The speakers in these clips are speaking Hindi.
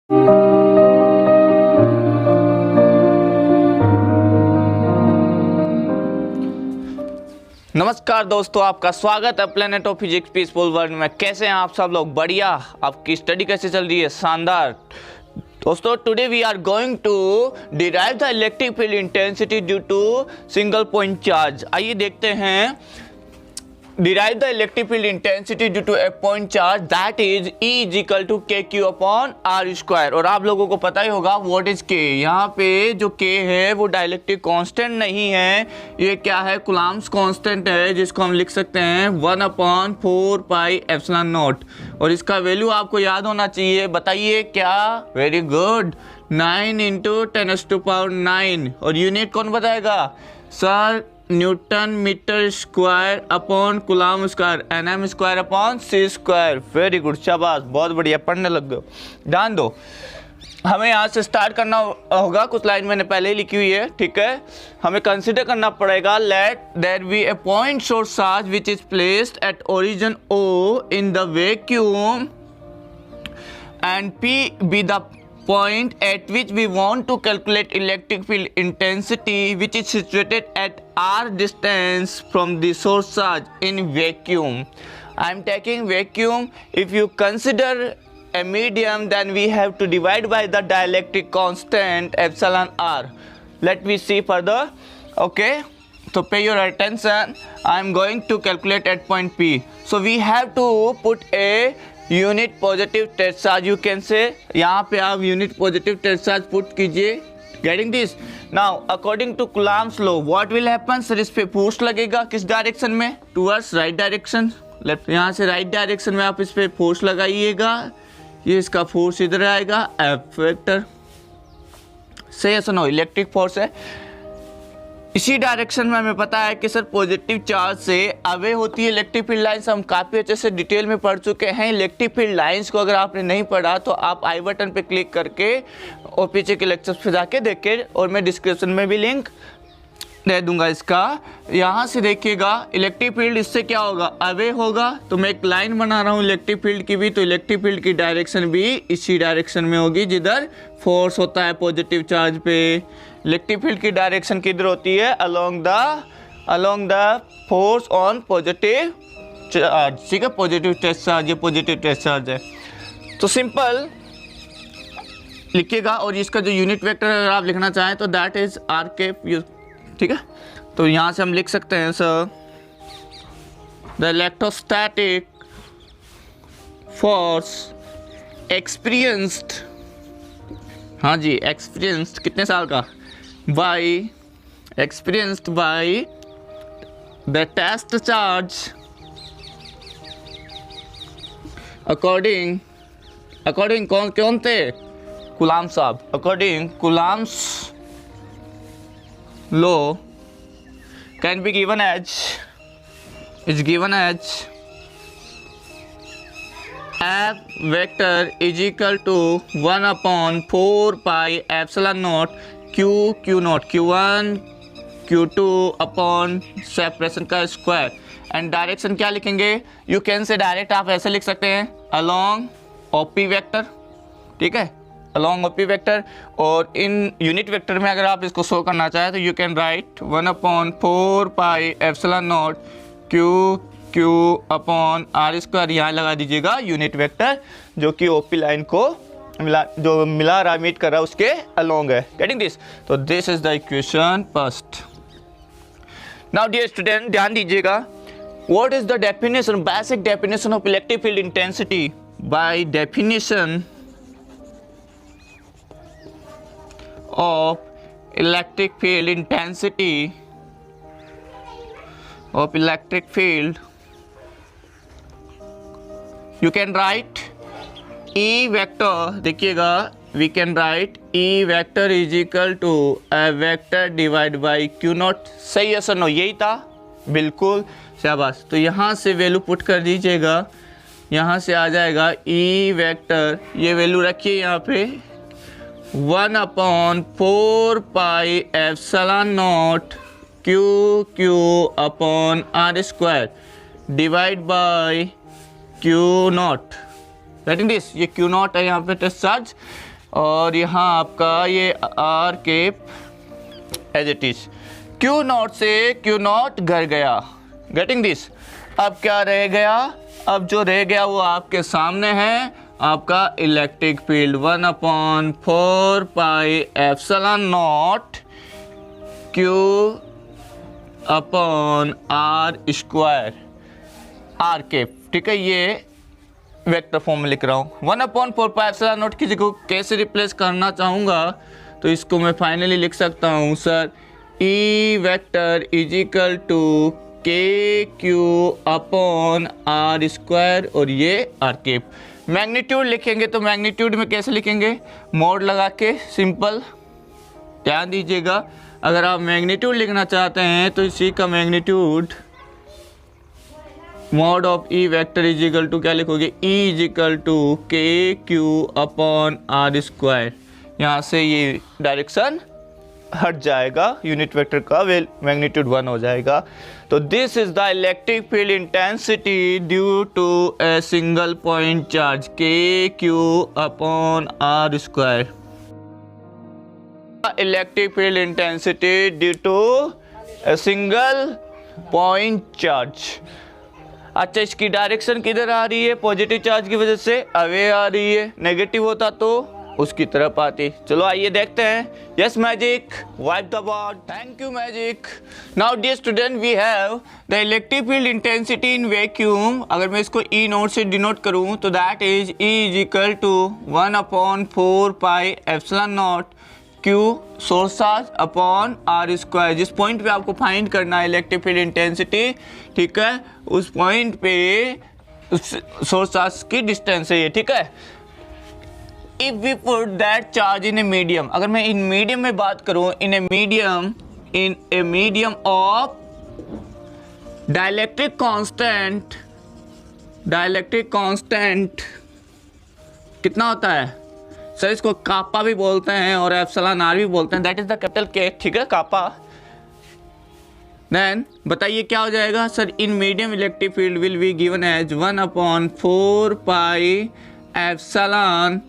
नमस्कार दोस्तों, आपका स्वागत है planet of physics peaceful world में। कैसे हैं आप सब लोग? बढ़िया। आपकी स्टडी कैसे चल रही है? शानदार। दोस्तों, today we are going to derive the electric field intensity due to single point charge. आइए देखते हैं। Derive the electric field intensity due to a point charge that is E is equal to KQ upon R square। और आप लोगों को पता ही होगा what is K। यहाँ पे जो K है वो डायलेक्ट्रिक कांस्टेंट नहीं है, ये क्या है? कूलम्ब्स कांस्टेंट है, जिसको हम लिख सकते हैं 1/4 पाई एप्सिलॉन नॉट। और इसका वैल्यू आपको याद होना चाहिए। बताइए क्या? वेरी गुड, 9 × 10⁹ और यूनिट कौन बताएगा? Sir, newton metre square upon coulomb square, nm square upon c square. Very good, शाबाश, बहुत बढ़िया, पढ़ने लग गए। ध्यान दो, हमें यहाँ से स्टार्ट करना होगा। कुछ लाइन मैंने पहले ही लिखी हुई है, ठीक है। हमें कंसिडर करना पड़ेगा, let there be a point source charge which is placed at origin O in the vacuum and P be the point at which we want to calculate electric field intensity which is situated at r distance from the source charge in vacuum. I am taking vacuum. If you consider a medium, then we have to divide by the dielectric constant epsilon r. Let me see further. Okay, so pay your attention. I am going to calculate at point P. So we have to put a unit positive test charge, you can say. यहाँ पे आप unit positive test charge put कीजिए। Getting this? Now according to Coulomb's law what will happen? Sir, इस पे फोर्स लगेगा किस डायरेक्शन में? Towards right direction. लेफ्ट, यहाँ से राइट डायरेक्शन में आप इस पे फोर्स लगाइएगा। ये इसका फोर्स इधर आएगा, एफ वेक्टर। सही है? सुनो, इलेक्ट्रिक फोर्स है। इसी डायरेक्शन में हमें पता है कि सर पॉजिटिव चार्ज से अवे होती है इलेक्ट्रिक फील्ड लाइंस। हम काफ़ी अच्छे से डिटेल में पढ़ चुके हैं इलेक्ट्रिक फील्ड लाइंस को। अगर आपने नहीं पढ़ा तो आप आई बटन पे क्लिक करके और पीछे के लेक्चर्स पे जाके देखिए, और मैं डिस्क्रिप्शन में भी लिंक दे दूंगा इसका। यहाँ से देखिएगा, इलेक्ट्रिक फील्ड इससे क्या होगा? अवे होगा। तो मैं एक लाइन बना रहा हूँ इलेक्ट्रिक फील्ड की भी, तो इलेक्ट्रिक फील्ड की डायरेक्शन भी इसी डायरेक्शन में होगी जिधर फोर्स होता है पॉजिटिव चार्ज पे। इलेक्ट्रिक फील्ड की डायरेक्शन किधर होती है? Along the force on positive charge, ठीक है। पॉजिटिव टेस्ट चार्ज, ये पॉजिटिव टेस्ट चार्ज है। तो सिंपल लिखिएगा। और इसका जो यूनिट वेक्टर अगर आप लिखना चाहें तो दैट इज आर के, ठीक है। तो यहाँ से हम लिख सकते हैं sir, the electrostatic force experienced, हाँ जी, एक्सपीरियंस्ड कितने साल का? experienced by the test charge according कौन थे? कूलम्ब साहब। according Coulomb's law can be given as F vector is equal to 1/4 pi epsilon naught Q naught Q1 Q2 upon separation का स्क्वायर। एंड डायरेक्शन क्या लिखेंगे? यू कैन से डायरेक्ट आप ऐसे लिख सकते हैं, अलोंग OP वेक्टर, ठीक है, अलोंग OP वेक्टर। और इन यूनिट वेक्टर में अगर आप इसको शो करना चाहें तो you can right 1/4 pi epsilon nought Q upon R square. यहाँ लगा दीजिएगा यूनिट वेक्टर, जो कि OP लाइन को मिला रहा, मीट कर रहा है, उसके अलोंग है। Getting this? तो this is the equation first. Now dear student, ध्यान दीजिएगा। What is the definition, basic definition of electric field intensity? By definition of electric field intensity of electric field, you can write E vector. देखिएगा, we can write E vector is equal to a vector divide by Q naught. सही है सर? नो, यही था, बिल्कुल, शाबाश। तो यहाँ से वैल्यू पुट कर दीजिएगा, यहाँ से आ जाएगा E वेक्टर, ये वैल्यू रखिए यहाँ पे 1/4 pi epsilon nought Q upon R square divide by Q nought. Writing this, ये Q नॉट है यहाँ पे टेस्ट चार्ज, और यहाँ आपका ये R cap as it is. Q nought से क्यू नॉट घर गया, गेटिंग दिस। अब क्या रह गया, अब जो रह गया वो आपके सामने है, आपका electric field 1/4 pi epsilon nought Q upon R square R cap. ठीक है, ये वेक्टर फॉर्म में लिख रहा हूँ। 1/4 पाई एप्सिलॉन नॉट की जगह कैसे रिप्लेस करना चाहूँगा तो इसको मैं फाइनली लिख सकता हूँ sir, E vector is equal to K Q upon R square और ये आर केप। मैग्नीट्यूड लिखेंगे तो मैग्नीट्यूड में कैसे लिखेंगे, मोड लगा के, सिंपल। ध्यान दीजिएगा, अगर आप मैग्नीट्यूड लिखना चाहते हैं तो इसी का magnitude mod of E vector is equal to क्या लिखोगे, E is equal to K Q upon R square. यहाँ से ये डायरेक्शन हट जाएगा, यूनिट वेक्टर का मैग्नीट्यूड 1 हो जाएगा। तो this is the electric field intensity due to a single point charge K Q upon R square. Electric field intensity due to a single point charge. अच्छा, इसकी डायरेक्शन किधर आ रही है, पॉजिटिव चार्ज की वजह से अवे आ रही है, नेगेटिव होता तो उसकी तरफ आती। चलो आइए देखते हैं। Yes magic, wipe the board. Thank you magic. Now dear student, we have the electric field intensity in vacuum. अगर मैं इसको ई नोट से डिनोट करूं तो that is E is equal to 1/4 pi epsilon nought Q source charge upon R square. जिस पॉइंट पे आपको फाइंड करना है इलेक्ट्रिक फील्ड इंटेंसिटी, ठीक है, उस पॉइंट पे सोर्स चार्ज की डिस्टेंस है ये, ठीक है। If we put that charge in a medium, अगर मैं इन मीडियम में बात करूं, in a medium of dielectric constant कितना होता है सर, इसको कापा भी बोलते हैं और एप्सिलॉन आर भी बोलते हैं, दैट इज द कैपिटल के, ठीक है, कापा। देन बताइए क्या हो जाएगा sir, in medium electric field will be given as 1/4 pi epsilon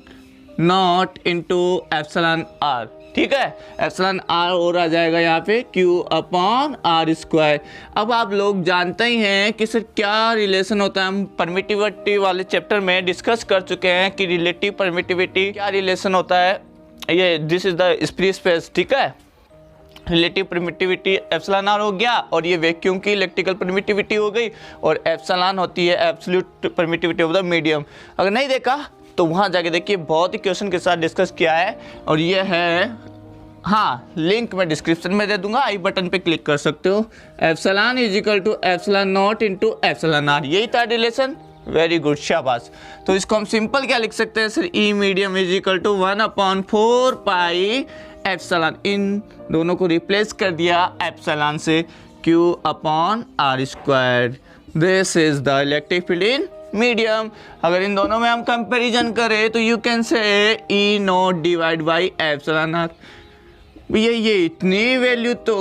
nought into epsilon R, ठीक है। एप्सिलॉन आर और आ जाएगा यहाँ पे क्यू अपॉन आर स्क्वायर। अब आप लोग जानते ही हैं कि सर क्या रिलेशन होता है, हम परमिटिविटी वाले चैप्टर में डिस्कस कर चुके हैं कि रिलेटिव परमिटिविटी क्या रिलेशन होता है। ये this is the free space, ठीक है। रिलेटिव परमिटिविटी एप्सिलॉन आर हो गया और ये वैक्यूम की इलेक्ट्रिकल परमिटिविटी हो गई, और एप्सिलॉन होती है absolute permittivity of the medium. अगर नहीं देखा तो वहाँ जाके देखिए, बहुत ही क्वेश्चन के साथ डिस्कस किया है, और ये है, हाँ, लिंक मैं डिस्क्रिप्शन में दे दूंगा, आई बटन पे क्लिक कर सकते हो। Epsilon is equal to epsilon nought into epsilon R, यही था रिलेशन। वेरी गुड, शाबाश। तो इसको हम सिंपल क्या लिख सकते हैं sir, E medium is equal to 1/4 pi epsilon, इन दोनों को रिप्लेस कर दिया एप्सिलॉन से, Q upon R square. This is the electric field in medium. अगर इन दोनों में हम कंपैरिजन करें तो you can say E nought divide by epsilon R. भैया ये इतनी वैल्यू तो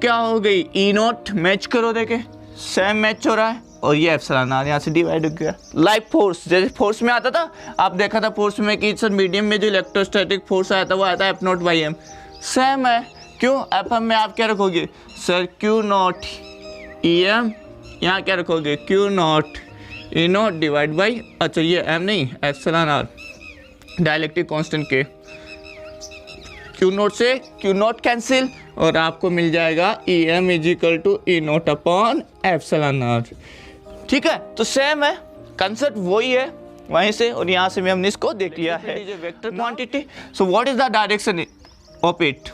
क्या हो गई, ई नॉट मैच करो, देखे सेम मैच हो रहा है, और ये एप्सिलॉन आर यहाँ से डिवाइड हो गया। लाइक फोर्स, जैसे फोर्स में आता था, आप देखा था फोर्स में कि सर मीडियम में जो इलेक्ट्रोस्टैटिक फोर्स आया था वो आया था F0/m, सेम है। क्यों, Fm में आप क्या रखोगे सर, Q नॉट EM, यहाँ क्या रखोगे Q nought E nought divide by, अच्छा ये M नहीं, एप्सिलॉन आर, डाइलेक्ट्रिक कांस्टेंट के, Q नॉट से Q नॉट कैंसिल, और आपको मिल जाएगा EM is equal to E nought upon epsilon R, ठीक है। तो सेम है, कंसेप्ट वही है वहीं से, और यहाँ से भी हमने इसको देख लिया है, vector quantity. So what is the direction of it,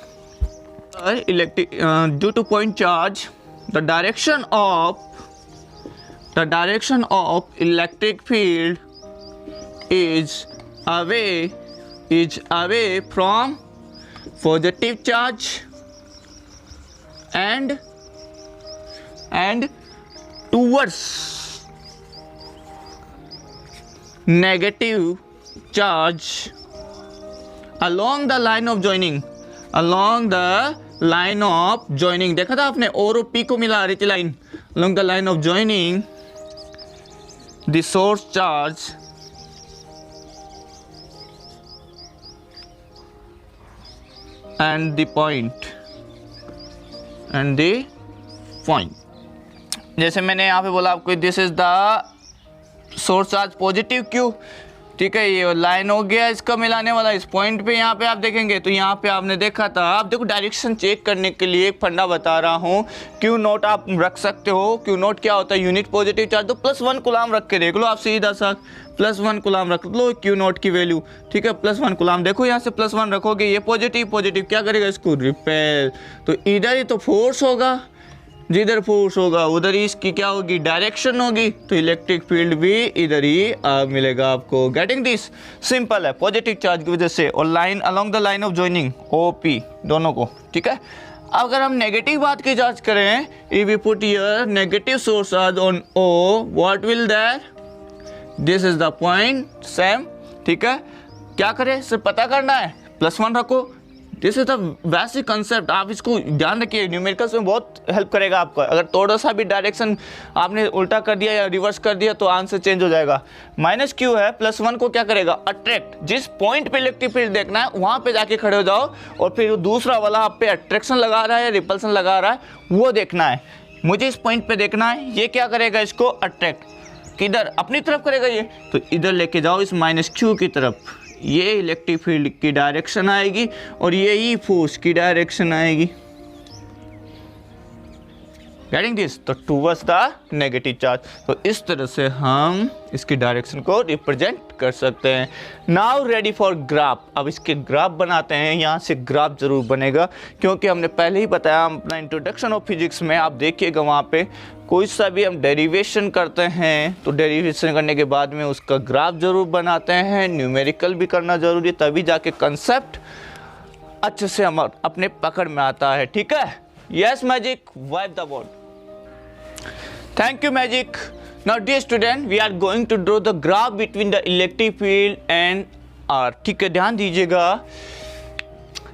electric due to point charge, the direction of electric field is away from positive charge and towards negative charge along the line of joining. देखा था आपने और पी को मिला रही थी line. along the line of joining the source charge and the point जैसे मैंने यहाँ पे बोला आपको, this is the source charge positive Q, ठीक है। ये लाइन हो गया इसका मिलाने वाला, इस पॉइंट पे यहाँ पे आप देखेंगे तो यहाँ पे आपने देखा था। आप देखो डायरेक्शन चेक करने के लिए एक फंडा बता रहा हूँ, क्यू नोट आप रख सकते हो। क्यू नोट क्या होता है, यूनिट पॉजिटिव चार्ज, तो +1 कूलाम रख के देख लो आप सीधा सा, +1 कूलाम रख लो क्यू नोट की वैल्यू, ठीक है। +1 कूलाम, देखो यहाँ से +1 रखोगे, ये पॉजिटिव क्या करेगा, इसको रिपेल, तो इधर ही तो फोर्स होगा, जिधर फोर्स होगा उधर ही इसकी क्या होगी, डायरेक्शन होगी, तो इलेक्ट्रिक फील्ड भी इधर ही मिलेगा आपको। गेटिंग दिस, सिंपल है, पॉजिटिव चार्ज की वजह से, और line along the line of joining OP दोनों को, ठीक है। अगर हम नेगेटिव बात की जांच करें, if we put here negative source charge on O, what will that, this is the point, same, ठीक है। क्या करें, सिर्फ पता करना है, +1 रखो, this is the basic concept. आप इसको ध्यान रखिए, न्यूमेरिकल्स में बहुत हेल्प करेगा आपको। अगर थोड़ा सा भी डायरेक्शन आपने उल्टा कर दिया या रिवर्स कर दिया तो आंसर चेंज हो जाएगा। -Q है, +1 को क्या करेगा, अट्रैक्ट, जिस पॉइंट पे इलेक्ट्रिक फील्ड देखना है वहां पे जाके खड़े हो जाओ, और फिर दूसरा वाला आप पे अट्रैक्शन लगा रहा है या रिपल्सन लगा रहा है वो देखना है। मुझे इस पॉइंट पे देखना है, ये क्या करेगा, इसको अट्रैक्ट, किधर, अपनी तरफ करेगा ये, तो इधर लेके जाओ इस -Q की तरफ, ये इलेक्ट्रिक फील्ड की डायरेक्शन आएगी और यही फोर्स की डायरेक्शन आएगी। गेटिंग दिस, तो टूवर्ड्स द नेगेटिव चार्ज, तो इस तरह से हम इसकी डायरेक्शन को रिप्रेजेंट कर सकते हैं। नाउ रेडी फॉर ग्राफ, अब इसके ग्राफ बनाते हैं। यहाँ से ग्राफ जरूर बनेगा, क्योंकि हमने पहले ही बताया अपना इंट्रोडक्शन ऑफ फिजिक्स में, आप देखिएगा वहाँ पे कोई सा भी हम डेरिवेशन करते हैं तो डेरिवेशन करने के बाद में उसका ग्राफ जरूर बनाते हैं, न्यूमेरिकल भी करना जरूरी है, तभी जाके कंसेप्ट अच्छे से हम अपने पकड़ में आता है, ठीक है। Yes magic, wipe the board, thank you magic. Now dear student, we are going to draw the graph between the electric field and R, ठीक है, ध्यान दीजिएगा।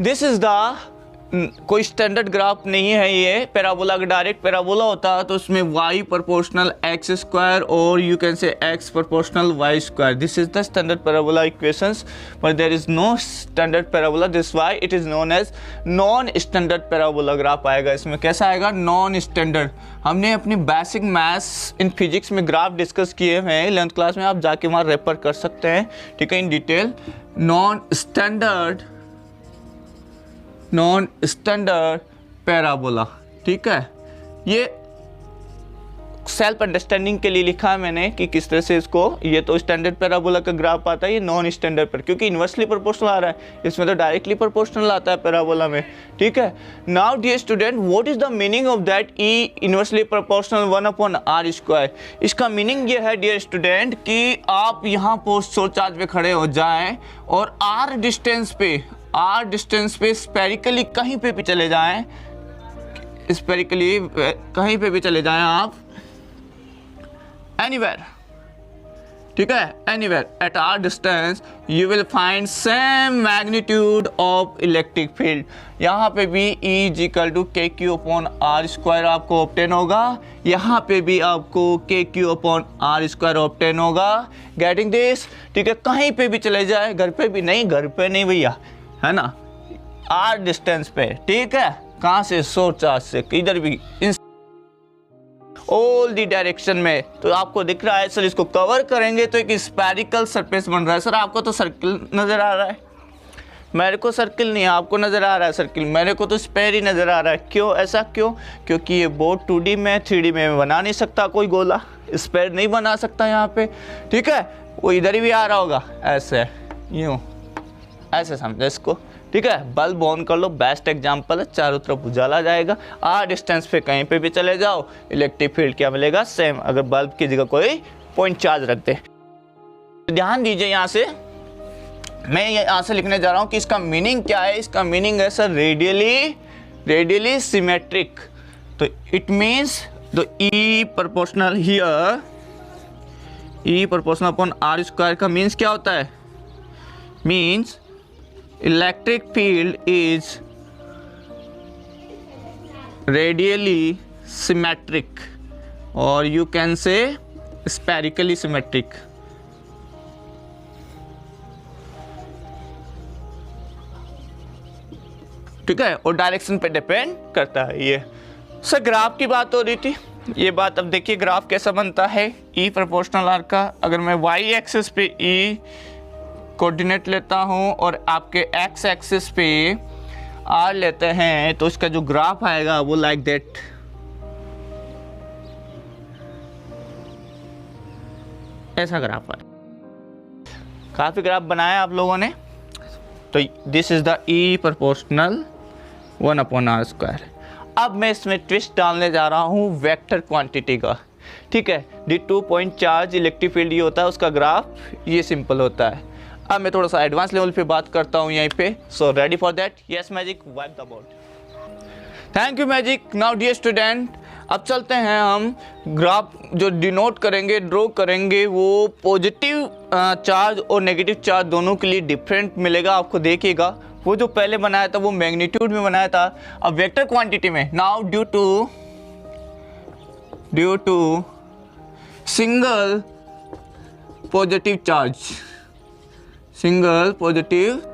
दिस इज द कोई स्टैंडर्ड ग्राफ नहीं है ये पैराबोला। का डायरेक्ट पैराबोला होता तो उसमें y प्रोपोर्शनल x² और you can say x proportional y²। This is the standard parabola equations, but there is no standard parabola, this why it is known as non standard parabola graph आएगा। इसमें कैसा आएगा, नॉन स्टैंडर्ड। हमने अपनी बेसिक मैथ्स इन फिजिक्स में ग्राफ डिस्कस किए हैं 11th क्लास में, आप जाके वहाँ रेफर कर सकते हैं, ठीक है, in detail. Non standard parabola, ठीक है। ये सेल्फ अंडरस्टैंडिंग के लिए लिखा है मैंने कि किस तरह से इसको, ये तो स्टैंडर्ड पैराबोला का ग्राफ आता है, ये नॉन स्टैंडर्ड पर, क्योंकि इन्वर्सली प्रोपोर्शनल आ रहा है, इसमें तो डायरेक्टली प्रोपोर्शनल आता है पैराबोला में, ठीक है। Now dear student, what is the meaning of that E inversely proportional 1/r²। इसका मीनिंग ये है डियर स्टूडेंट कि आप यहाँ पोस्ट सोर्स चार्ज पे खड़े हो जाएं और r डिस्टेंस पे स्पेरिकली कहीं पे भी चले जाएं, स्पेरिकली कहीं पे भी चले जाएं आप, anywhere, ठीक है, anywhere at r distance you will find same magnitude of electric field। यहाँ पे भी E = KQ/r² आपको ऑब्टेन होगा, यहाँ पे भी आपको KQ/r² ऑब्टेन होगा। गेटिंग दिस, ठीक है, कहीं पे भी चले जाए, घर पे भी नहीं, घर पे नहीं भैया, है ना, r डिस्टेंस पे, ठीक है, कहाँ से, सोर्स चार्ज से, किधर भी, ऑल दी डायरेक्शन में। तो आपको दिख रहा है सर, इसको कवर करेंगे तो एक स्फेरिकल सरफेस बन रहा है। सर आपको तो सर्कल नजर आ रहा है, मेरे को सर्कल नहीं है, आपको नजर आ रहा है सर्कल, मेरे को तो स्पेयर ही नजर आ रहा है। क्यों, ऐसा क्यों, क्योंकि ये बोर्ड 2D में, 3D में बना नहीं सकता कोई गोला, स्पेयर नहीं बना सकता यहाँ पे, ठीक है। वो इधर ही भी आ रहा होगा, ऐसे यूँ, ऐसे समझे इसको, ठीक है। बल्ब ऑन कर लो, बेस्ट एग्जांपल है, चारों तरफ उजाला जाएगा। r डिस्टेंस पे कहीं पे भी चले जाओ, इलेक्ट्रिक फील्ड क्या मिलेगा, सेम, अगर बल्ब की जगह कोई पॉइंट चार्ज रख दे। ध्यान दीजिए, यहाँ से मैं यहाँ से लिखने जा रहा हूँ कि इसका मीनिंग क्या है। इसका मीनिंग है सर रेडियली सिमेट्रिक। तो it means the E proportional here, E proportional upon r² का मीन्स क्या होता है, means electric field is radially symmetric or you can say spherically symmetric। ठीक है, और डायरेक्शन पे डिपेंड करता है ये। सर ग्राफ की बात हो रही थी, ये बात अब देखिए ग्राफ कैसा बनता है ई प्रोपोर्शनल आर का। अगर मैं वाई एक्सिस पे ई कोऑर्डिनेट लेता हूँ और आपके एक्स एक्सिस पे आर लेते हैं तो इसका जो ग्राफ आएगा वो लाइक दैट। ऐसा ग्राफ है, काफी ग्राफ बनाया आप लोगों ने। तो this is the E proportional 1/r²। अब मैं इसमें ट्विस्ट डालने जा रहा हूँ वेक्टर क्वांटिटी का, ठीक है। D2 point charge electric field ये होता है, उसका ग्राफ ये सिंपल होता है। अब मैं थोड़ा सा एडवांस लेवल पे बात करता हूँ यहीं पे। So ready for that? Yes magic, wipe the board. Thank you magic. Now dear student, अब चलते हैं हम ग्राफ जो डिनोट करेंगे, ड्रॉ करेंगे, वो पॉजिटिव चार्ज और नेगेटिव चार्ज दोनों के लिए डिफरेंट मिलेगा आपको। देखिएगा वो जो पहले बनाया था वो मैग्नीट्यूड में बनाया था, अब वेक्टर क्वांटिटी में। Now due to single positive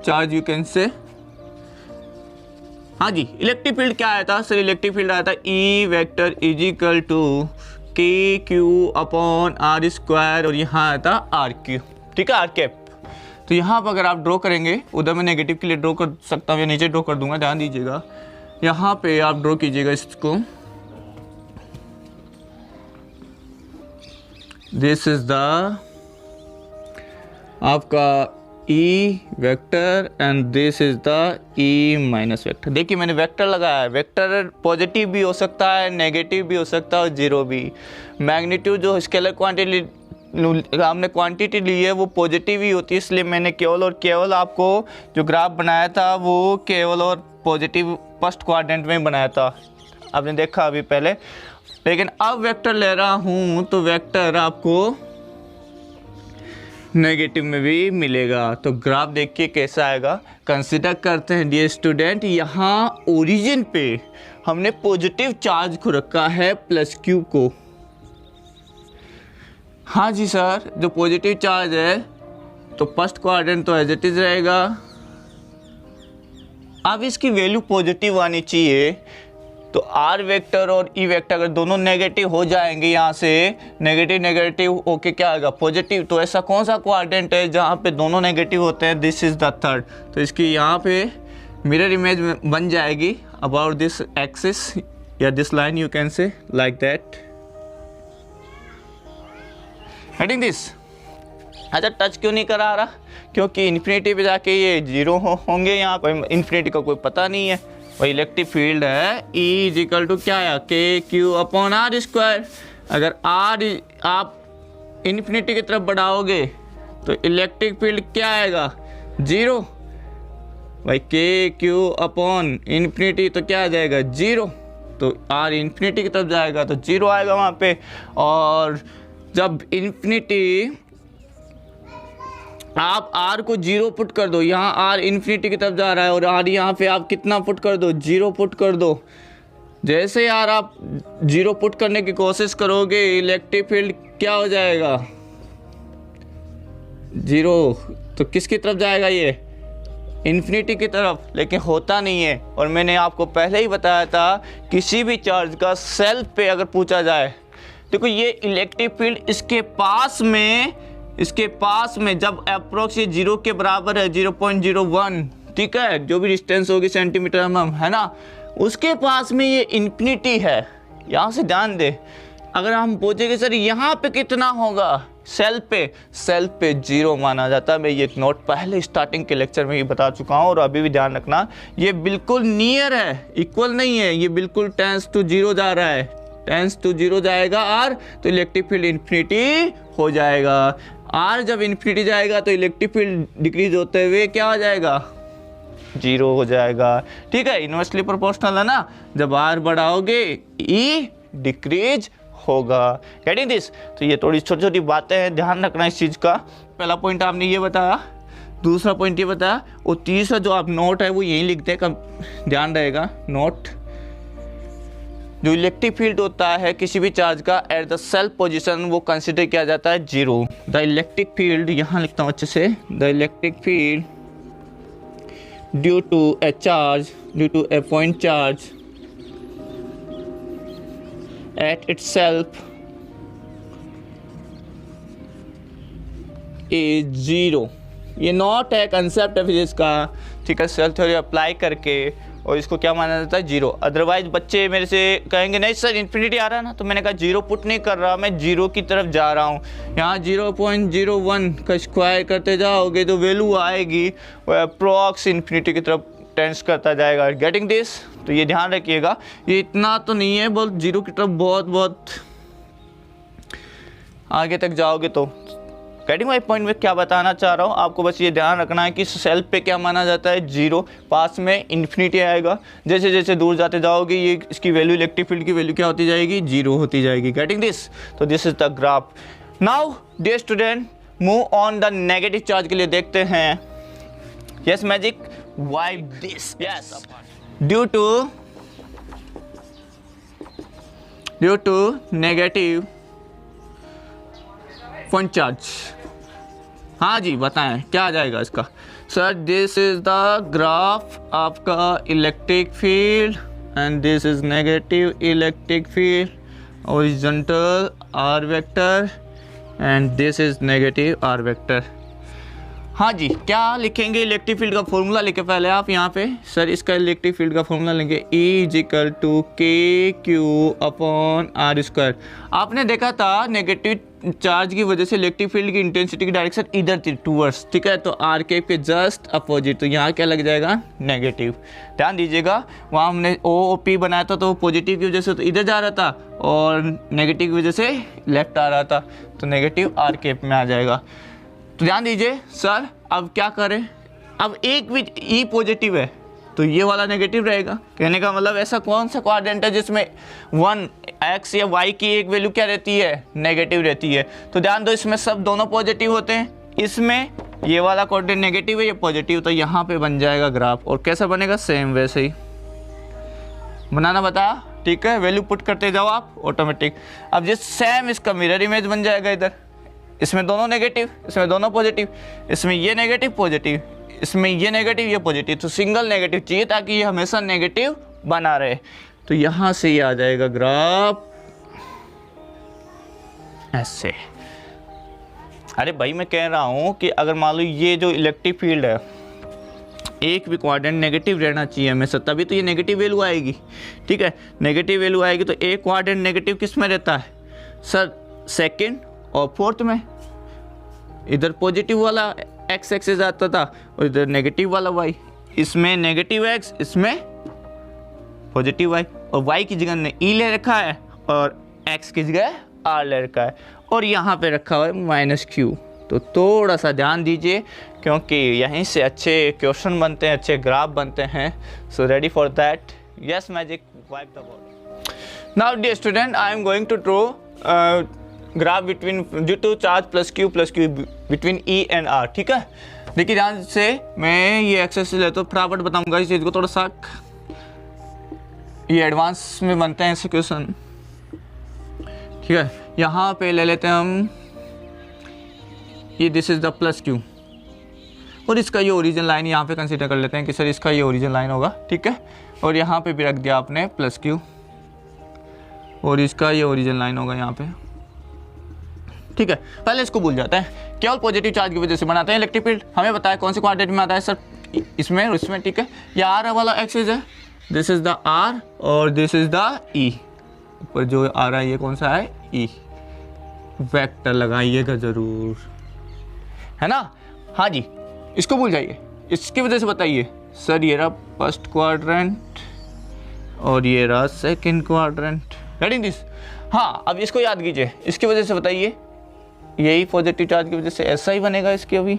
charge you can say. हाँ जी, इलेक्ट्रिक फील्ड क्या आया था सर? इलेक्ट्रिक फील्ड आया था E vector is equal to K Q upon r², और यहाँ आया था आर क्यू, ठीक है, आर कैप। तो यहाँ पर अगर आप ड्रॉ करेंगे, उधर मैं नेगेटिव के लिए ड्रॉ कर सकता हूँ या नीचे ड्रॉ कर दूंगा, ध्यान दीजिएगा। यहाँ पे आप ड्रॉ कीजिएगा इसको, दिस इज द आपका E vector and this is the E minus vector. देखिए मैंने वेक्टर लगाया है, वेक्टर पॉजिटिव भी हो सकता है, नेगेटिव भी हो सकता है और जीरो भी। मैग्नीट्यूड जो स्केलर क्वांटिटी हमने क्वांटिटी ली है वो पॉजिटिव ही होती है, इसलिए मैंने केवल और केवल आपको जो ग्राफ बनाया था वो केवल और पॉजिटिव फर्स्ट क्वाड्रेंट में बनाया था, आपने देखा अभी पहले। लेकिन अब वेक्टर ले रहा हूँ तो वेक्टर आपको नेगेटिव में भी मिलेगा। तो ग्राफ देखिए कैसा आएगा। कंसिडर करते हैं डियर स्टूडेंट, यहाँ ओरिजिन पे हमने पॉजिटिव चार्ज को रखा है प्लस क्यू को। हाँ जी सर, जो पॉजिटिव चार्ज है तो फर्स्ट क्वाड्रेंट तो एज इट इज रहेगा। अब इसकी वैल्यू पॉजिटिव आनी चाहिए, तो आर वेक्टर और ई वेक्टर अगर दोनों नेगेटिव हो जाएंगे, यहाँ से नेगेटिव होके क्या आएगा? पॉजिटिव। तो ऐसा कौन सा क्वाड्रेंट है जहाँ पे दोनों नेगेटिव होते हैं? This is the third. तो इसकी यहाँ पे मिरर इमेज बन जाएगी अबाउट दिस एक्सिस या दिस लाइन, यू कैन से लाइक दैट हेडिंग दिस। अच्छा टच क्यों नहीं करा रहा? क्योंकि इन्फिनिटी पे जाके ये जीरो होंगे, यहाँ पर इन्फिनिटी का कोई पता नहीं है। वही इलेक्ट्रिक फील्ड है E इज इक्वल टू क्या है? के क्यू अपॉन r²। अगर r आप इन्फिनिटी की तरफ बढ़ाओगे तो इलेक्ट्रिक फील्ड क्या आएगा? जीरो। भाई के क्यू अपॉन इन्फिनिटी तो क्या आ जाएगा? जीरो। तो r इन्फिनिटी की तरफ जाएगा तो जीरो आएगा वहाँ पे। और जब इन्फिनिटी आप r को जीरो पुट कर दो, यहाँ r इन्फिनिटी की तरफ जा रहा है और r यहाँ पे आप कितना पुट कर दो? जीरो पुट कर दो। जैसे यार आप जीरो पुट करने की कोशिश करोगे इलेक्ट्रिक फील्ड क्या हो जाएगा? जीरो। तो किसकी तरफ जाएगा ये? इन्फिनिटी की तरफ। लेकिन होता नहीं है, और मैंने आपको पहले ही बताया था किसी भी चार्ज का सेल्फ पे अगर पूछा जाए, देखो ये इलेक्ट्रिक फील्ड इसके पास में जब अप्रोक्स ये जीरो के बराबर है 0.01, ठीक है, जो भी डिस्टेंस होगी सेंटीमीटर mm, है ना, उसके पास में ये इन्फिनिटी है। यहाँ से ध्यान दे, अगर हम पूछेंगे सर यहाँ पे कितना होगा सेल्फ पे जीरो माना जाता है। मैं ये नोट पहले स्टार्टिंग के लेक्चर में ही बता चुका हूँ और अभी भी ध्यान रखना, ये बिल्कुल नियर है, इक्वल नहीं है, ये बिल्कुल टेंस टू जीरो जा रहा है, टेंस टू जीरो जाएगा r, तो इलेक्ट्रिक फील्ड इन्फिनिटी हो जाएगा। r जब इन्फिनिटी जाएगा तो इलेक्ट्रिक फील्ड डिक्रीज होते हुए क्या हो जाएगा? जीरो हो जाएगा, ठीक है, इनवर्सली प्रोपोर्शनल है ना। जब r बढ़ाओगे e डिक्रीज होगा। Getting this? तो ये थोड़ी छोटी छोटी बातें हैं, ध्यान रखना इस चीज़ का। पहला पॉइंट आपने ये बताया, दूसरा पॉइंट ये बताया, और तीसरा जो आप नोट है वो यहीं लिखते हैं, ध्यान रहेगा। नोट, जो इलेक्ट्रिक फील्ड होता है किसी भी चार्ज का एट द सेल्फ पोजीशन वो कंसिडर किया जाता है जीरो। द इलेक्ट्रिक फील्ड, यहाँ लिखता हूँ अच्छे से, the electric field due to a point charge at itself is zero. ये नॉट है कंसेप्ट है फिजिक्स का, ठीक है, सेल थ्योरी अप्लाई करके, और इसको क्या माना जाता है, जीरो। अदरवाइज बच्चे मेरे से कहेंगे नहीं सर इन्फिनिटी आ रहा है ना, तो मैंने कहा जीरो पुट नहीं कर रहा, मैं जीरो की तरफ जा रहा हूँ। यहाँ 0.01 का स्क्वायर करते जाओगे तो वैल्यू आएगी वो अप्रॉक्स इन्फिनिटी की तरफ टेंस करता जाएगा। Getting this? तो ये ध्यान रखिएगा, ये इतना तो नहीं है, बहुत जीरो की तरफ बहुत आगे तक जाओगे तो। गेटिंग माई पॉइंट में क्या बताना चाह रहा हूँ आपको, बस ये ध्यान रखना है कि सेल्फ पे क्या माना जाता है, जीरो। पास में इन्फिनिटी आएगा, जैसे जैसे दूर जाते जाओगे ये इसकी वैल्यू, इलेक्ट्रिक फील्ड की वैल्यू क्या होती जाएगी, जीरो होती जाएगी। Getting this? तो this is the graph. Now dear student, move on the negative charge के लिए देखते हैं। Yes magic, why this? Yes, due to negative point charge. हाँ जी बताएं क्या आ जाएगा इसका। Sir this is the graph आपका electric field and this is negative electric field, horizontal R vector and this is negative R vector. हाँ जी, क्या लिखेंगे, इलेक्ट्रिक फील्ड का फॉर्मूला लिखे पहले आप यहाँ पे। सर इसका इलेक्ट्रिक फील्ड का फॉर्मूला लेंगे E=KQ/R²। आपने देखा था नेगेटिव चार्ज की वजह से इलेक्ट्रिक फील्ड की इंटेंसिटी की डायरेक्शन इधर थी, टूवर्ड्स, ठीक है, तो आर के जस्ट अपोजिट, तो यहाँ क्या लग जाएगा, नेगेटिव। ध्यान दीजिएगा, वहाँ हमने OP बनाया था तो पॉजिटिव की वजह से तो इधर जा रहा था और नेगेटिव की वजह से लेफ्ट आ रहा था, तो नेगेटिव आर के में आ जाएगा। तो ध्यान दीजिए सर, अब क्या करें, अब एक भी E पॉजिटिव है तो ये वाला नेगेटिव रहेगा। कहने का मतलब ऐसा कौन सा क्वाड्रेंट है जिसमें 1 x या y की एक वैल्यू क्या रहती है, नेगेटिव रहती है। तो ध्यान दो, इसमें सब दोनों पॉजिटिव होते हैं, इसमें ये वाला क्वाड्रेंट नेगेटिव है, ये पॉजिटिव, तो यहाँ पे बन जाएगा ग्राफ। और कैसा बनेगा, सेम वैसे ही बनाना बताया, ठीक है, वैल्यू पुट करते जाओ आप ऑटोमेटिक। अब जिस सेम इसका मिरर इमेज बन जाएगा इधर, इसमें दोनों नेगेटिव, इसमें दोनों पॉजिटिव, इसमें ये नेगेटिव पॉजिटिव, इसमें ये नेगेटिव ये पॉजिटिव, तो सिंगल नेगेटिव चाहिए ताकि ये हमेशा नेगेटिव बना रहे। तो यहाँ से ये आ जाएगा ग्राफ ऐसे। अरे भाई मैं कह रहा हूँ कि अगर मान लो ये जो इलेक्ट्रिक फील्ड है, एक भी क्वाड्रेंट नेगेटिव रहना चाहिए हमेशा, तभी तो ये नेगेटिव वैल्यू आएगी, ठीक है, नेगेटिव वैल्यू आएगी। तो एक क्वाड्रेंट नेगेटिव किस में रहता है सर, सेकंड और फोर्थ में। इधर पॉजिटिव वाला x एक्सिस आता था और इधर नेगेटिव वाला y, इसमें नेगेटिव x, इसमें पॉजिटिव y, और y की जगह ने E ले रखा है और x की जगह R ले रखा है, और यहाँ पे रखा हुआ है -q। तो थोड़ा सा ध्यान दीजिए क्योंकि यहीं से अच्छे क्वेश्चन बनते हैं, अच्छे ग्राफ बनते हैं। So ready for that? Yes magic, wipe the board. Now dear student, I am going to draw graph between due to charge +q between E and R, ठीक है। देखिए ध्यान से, मैं ये एक्सरसाइज लेता हूँ, फटाफट बताऊंगा इस चीज़ को, थोड़ा सा ये एडवांस में बनते हैं ऐसे क्वेश्चन, ठीक है। यहाँ पे ले लेते हैं हम ये, दिस इज द +q, और इसका ये ओरिजिन लाइन यहाँ पे कंसीडर कर लेते हैं कि सर इसका ये ओरिजिन लाइन होगा, ठीक है। और यहाँ पे भी रख दिया आपने +q, और इसका ये ओरिजिन लाइन होगा यहाँ पे, ठीक है। पहले इसको भूल जाते हैं, केवल पॉजिटिव चार्ज की वजह से बनाते हैं इलेक्ट्रिक फील्ड। हमें बताया कौन से क्वाड्रेंट में आता है सर, इसमें और इसमें, ठीक है। ये R वाला एक्सिस है, दिस इज द R और दिस इज द E। ऊपर जो आ रहा है ये कौन सा है, E। वेक्टर लगाइएगा जरूर, है ना। हाँ जी, इसको भूल जाइए, इसकी वजह से बताइए सर ये रहा फर्स्ट क्वाड्रेंट और ये रहा सेकंड क्वाड्रेंट, गेटिंग दिस? हाँ, अब इसको याद कीजिए, इसकी वजह से बताइए, यही पॉजिटिव चार्ज की वजह से ऐसा ही बनेगा इसके अभी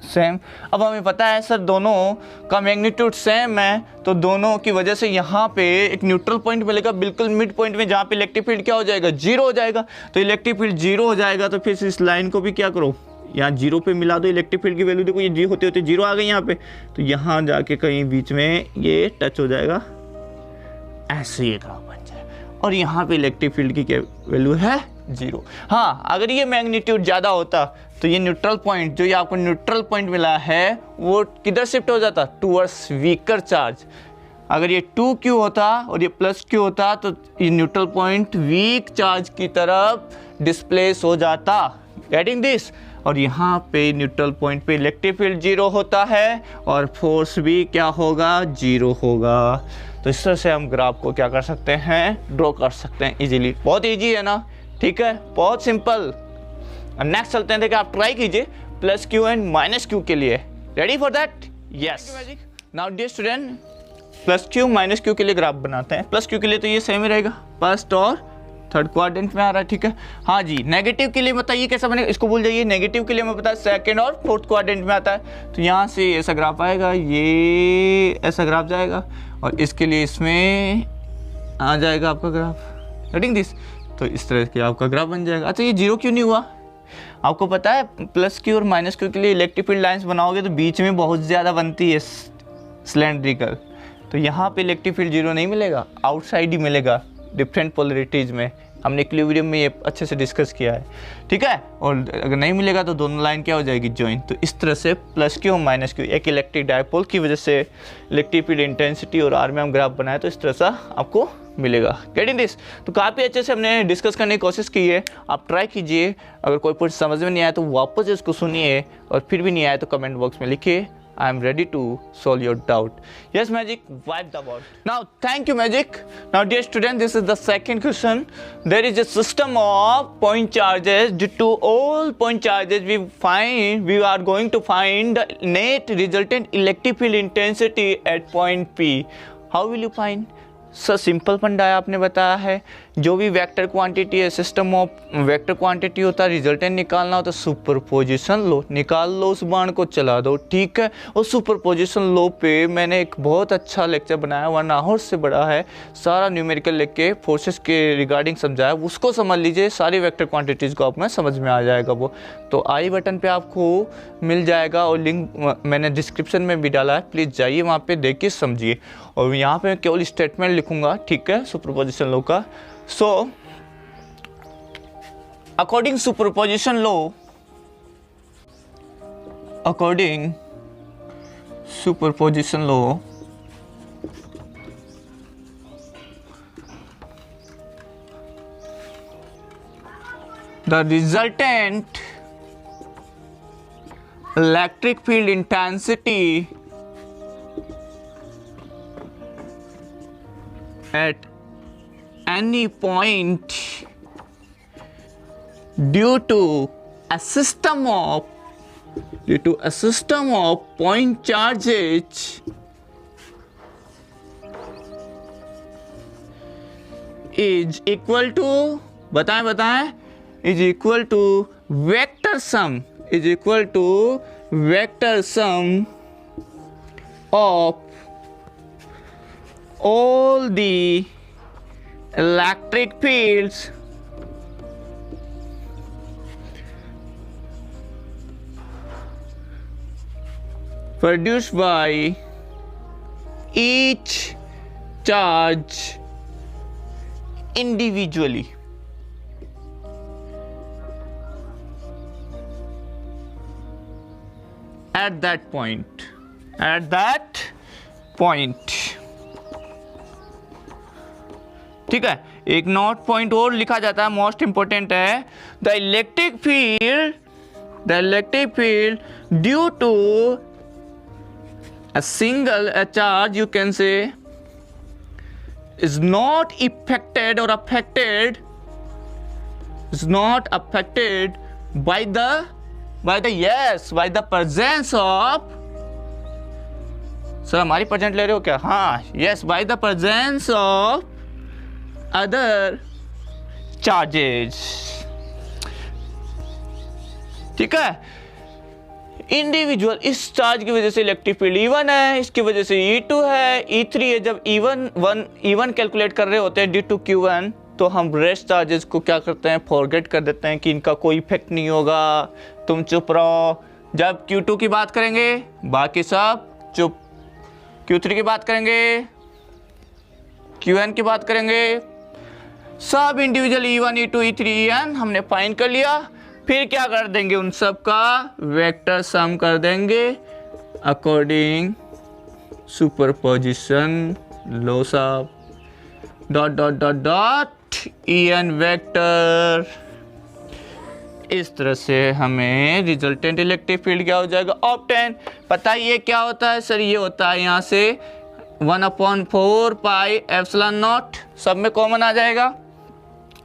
सेम। अब हमें पता है सर दोनों का मैग्नीट्यूड सेम है, तो दोनों की वजह से यहाँ पे एक न्यूट्रल पॉइंट मिलेगा बिल्कुल मिड पॉइंट में, जहाँ पे इलेक्ट्रिक फील्ड क्या हो जाएगा, जीरो हो जाएगा। तो इलेक्ट्रिक फील्ड जीरो हो जाएगा, तो फिर इस लाइन को भी क्या करो, यहाँ जीरो पे मिला दो। इलेक्ट्रिक फील्ड की वैल्यू देखो, ये जी होते होते जीरो आ गई यहाँ पे, तो यहाँ जाके कहीं बीच में ये टच हो जाएगा, ऐसे ये ग्राफ बन जाएगा। और यहाँ पे इलेक्ट्रिक फील्ड की क्या वैल्यू है, जीरो। हाँ, अगर ये मैग्नीट्यूड ज़्यादा होता तो ये न्यूट्रल पॉइंट, जो ये आपको न्यूट्रल पॉइंट मिला है, वो किधर शिफ्ट हो जाता? Towards weaker charge. अगर ये 2q होता और ये +q होता तो ये न्यूट्रल पॉइंट वीक चार्ज की तरफ डिस्प्लेस हो जाता। Getting this? और यहाँ पे न्यूट्रल पॉइंट पे इलेक्ट्रिक फील्ड 0 होता है और फोर्स भी क्या होगा? 0 होगा। तो इस तरह से हम ग्राफ को क्या कर सकते हैं? ड्रॉ कर सकते हैं इजीली। बहुत इजी है ना? ठीक है, बहुत सिंपल। नेक्स्ट चलते हैं, देखिए आप ट्राई कीजिए +q एंड -q के लिए। Ready for that? Yes. Now dear student, +q -q के लिए ग्राफ बनाते हैं। +q के लिए तो ये सेम ही रहेगा, फर्स्ट और थर्ड क्वाड्रेंट में आ रहा है, ठीक है। हाँ जी, नेगेटिव के लिए बताइए कैसा बनेगा, इसको भूल जाइए। नेगेटिव के लिए हमें पता है सेकंड और फोर्थ क्वाड्रेंट में आता है। तो यहाँ से ऐसा ग्राफ आएगा, ये ऐसा ग्राफ जाएगा और इसके लिए इसमें आ जाएगा आपका ग्राफ। Getting this? तो इस तरह के आपका ग्राफ बन जाएगा। अच्छा, ये 0 क्यों नहीं हुआ? आपको पता है +q और -q के लिए इलेक्ट्रिक फील्ड लाइन्स बनाओगे तो बीच में बहुत ज़्यादा बनती है सिलेंड्रिकल। तो यहाँ पे इलेक्ट्रिक फील्ड 0 नहीं मिलेगा, आउटसाइड ही मिलेगा डिफरेंट पोलरिटीज़ में। हमने इक्विलिब्रियम में ये अच्छे से डिस्कस किया है, ठीक है। और अगर नहीं मिलेगा तो दोनों लाइन क्या हो जाएगी? जॉइन। तो इस तरह से +q और -q एक इलेक्ट्रिक डायपोल की वजह से इलेक्ट्रिक फील्ड इंटेंसिटी और आर में हम ग्राफ बनाए तो इस तरह से आपको मिलेगा। Getting this? तो काफ़ी अच्छे से हमने डिस्कस करने की कोशिश की है, आप ट्राई कीजिए। अगर कोई पॉइंट समझ में नहीं आया तो वापस इसको सुनिए और फिर भी नहीं आया तो कमेंट बॉक्स में लिखिए। I am ready to solve your doubt. Yes, Magic, wipe the board. Now, thank you, Magic. Now, dear student, this is the second question. There is a system of point charges. Due to all point charges, we are going to find the net resultant electric field intensity at point P. How will you find? Sir simple फंडा है, आपने बताया है। जो भी वेक्टर क्वांटिटी है, सिस्टम ऑफ वेक्टर क्वांटिटी होता है, रिजल्टेंट निकालना होता है, सुपरपोजिशन लो निकाल लो, उस बाण को चला दो, ठीक है। और सुपरपोजिशन लो पे मैंने एक बहुत अच्छा लेक्चर बनाया, 1 आवर से बड़ा है, सारा न्यूमेरिकल लेके फोर्सेस के रिगार्डिंग समझाया, उसको समझ लीजिए, सारी वेक्टर क्वांटिटीज़ को आप में समझ में आ जाएगा वो। तो आई बटन पर आपको मिल जाएगा और लिंक मैंने डिस्क्रिप्शन में भी डाला है, प्लीज़ जाइए वहाँ पर देखिए समझिए। और यहाँ पे मैं केवल स्टेटमेंट लिखूंगा, ठीक है, सुपरपोजिशन लॉ का। So according superposition law, according superposition law, the resultant electric field intensity at any point due to a system of point charges is equal to, बताएं is equal to vector sum, is equal to vector sum of all the electric fields produced by each charge individually. At that point, ठीक है। एक नोट पॉइंट और लिखा जाता है, मोस्ट इंपोर्टेंट है, the electric field due to a single charge, you can say, is not affected or affected, is not affected by the presence of, sir हमारी प्रेजेंट ले रहे हो क्या? हाँ, yes, by the presence of other charges, ठीक है। इंडिविजुअल, इस चार्ज की वजह से इलेक्ट्रिक फील्ड E1 है, इसकी वजह से E2 है, E3 है। जब E1 कैलकुलेट कर रहे होते हैं ड्यू टू Q1, तो हम रेस्ट चार्जेस को क्या करते हैं? फॉरगेट कर देते हैं कि इनका कोई इफेक्ट नहीं होगा, तुम चुप रहो। जब Q2 की बात करेंगे बाकी सब चुप, Q3 की बात करेंगे, Qn की बात करेंगे, सब individual E1, E2, E3, En हमने फाइंड कर लिया। फिर क्या कर देंगे, उन सब का वेक्टर सम कर देंगे according superposition loss of dot dot dot dot En vector. इस तरह से हमें रिजल्टेंट इलेक्ट्रिक फील्ड क्या हो जाएगा, ऑब्टेन। पता है ये क्या होता है सर, ये होता है यहाँ से 1/4 पाई एप्सिलॉन नॉट, सब में कॉमन आ जाएगा।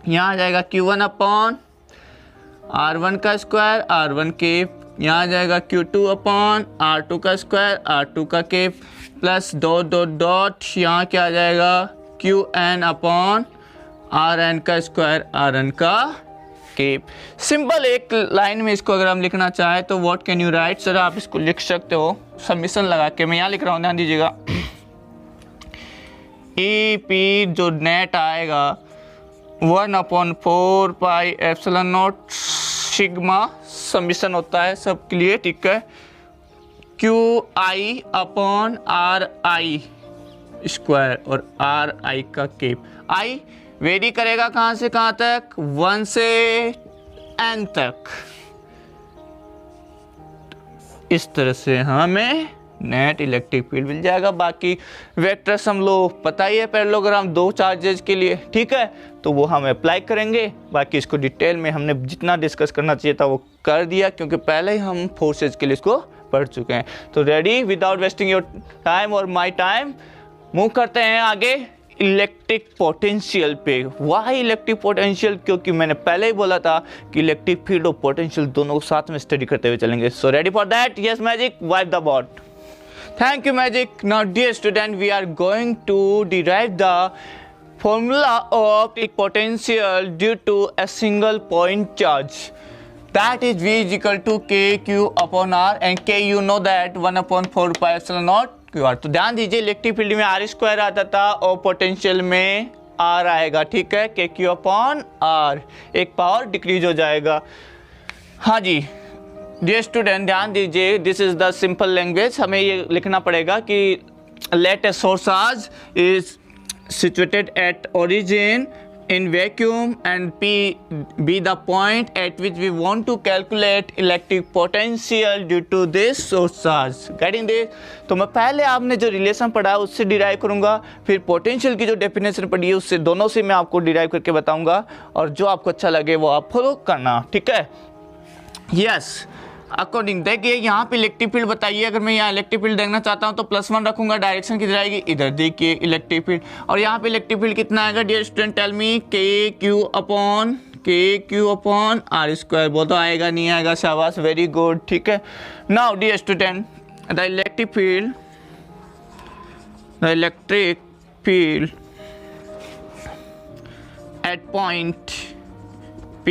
यहाँ आ जाएगा Q1 अपॉन R1 का स्क्वायर R1 केप, यहाँ आ जाएगा Q2 अपॉन R2 का स्क्वायर R2 का cap, plus dot dot dot यहाँ क्या आ जाएगा Qn अपॉन Rn का स्क्वायर Rn का केप। सिंपल एक लाइन में इसको अगर हम लिखना चाहें तो what can you write, sir आप इसको लिख सकते हो सबमिशन लगा के, मैं यहाँ लिख रहा हूँ, ध्यान दीजिएगा। EP जो नेट आएगा 1/4 pi epsilon not sigma, submission होता है सबके लिए, ठीक है। QI अपॉन RI स्क्वायर और RI का केप। I वेरी करेगा कहाँ से कहाँ तक, 1 से n तक। इस तरह से हमें नेट इलेक्ट्रिक फील्ड मिल जाएगा। बाकी वेक्टर्स हम लोग पता ही है पैरेललोग्राम दो चार्जेस के लिए, ठीक है, तो वो हम अप्लाई करेंगे। बाकी इसको डिटेल में हमने जितना डिस्कस करना चाहिए था वो कर दिया, क्योंकि पहले ही हम फोर्सेज के लिए इसको पढ़ चुके हैं। तो ready, without wasting your time और माई टाइम, मूव करते हैं आगे इलेक्ट्रिक पोटेंशियल पे। वाई इलेक्ट्रिक पोटेंशियल, क्योंकि मैंने पहले ही बोला था कि इलेक्ट्रिक फील्ड और पोटेंशियल दोनों को साथ में स्टडी करते हुए चलेंगे। सो ready for that, yes magic, wipe the board. Thank you Magic. Now dear student, we are going to derive the formula of electric potential due to a single point charge, that is V is equal to K Q upon R, and K you know that 1/4 pi epsilon naught QR। तो ध्यान दीजिए इलेक्ट्रिक फील्ड में R स्क्वायर आता था और पोटेंशियल में R आएगा, ठीक है, K Q अपॉन R, एक पावर डिक्रीज हो जाएगा। हाँ जी डियर स्टूडेंट ध्यान दीजिए, this is the simple language. हमें ये लिखना पड़ेगा कि let a source charge is situated at origin in vacuum and P be the point at which we want to calculate electric potential due to this source charge। Getting this? तो मैं पहले आपने जो रिलेशन पढ़ा है उससे डिराइव करूंगा, फिर पोटेंशियल की जो डेफिनेशन पढ़ी है उससे, दोनों से मैं आपको डिराइव करके बताऊंगा, और जो आपको अच्छा लगे वो आप फॉलो करना, ठीक है। यस अकॉर्डिंग देखिए यहाँ पे इलेक्ट्रिक फील्ड बताइए, अगर मैं यहाँ इलेक्ट्रिक फील्ड देखना चाहता हूँ तो +1 रखूंगा, डायरेक्शन किधर आएगी, इधर देखिए इलेक्ट्रिक फील्ड। और यहाँ पे इलेक्ट्रिक फील्ड कितना आएगा डियर स्टूडेंट, टेल मी, के क्यू अपॉन आर स्क्वायर। वो तो आएगा नहीं आएगा, शाबाश, वेरी गुड, ठीक है। Now dear student the electric field at point P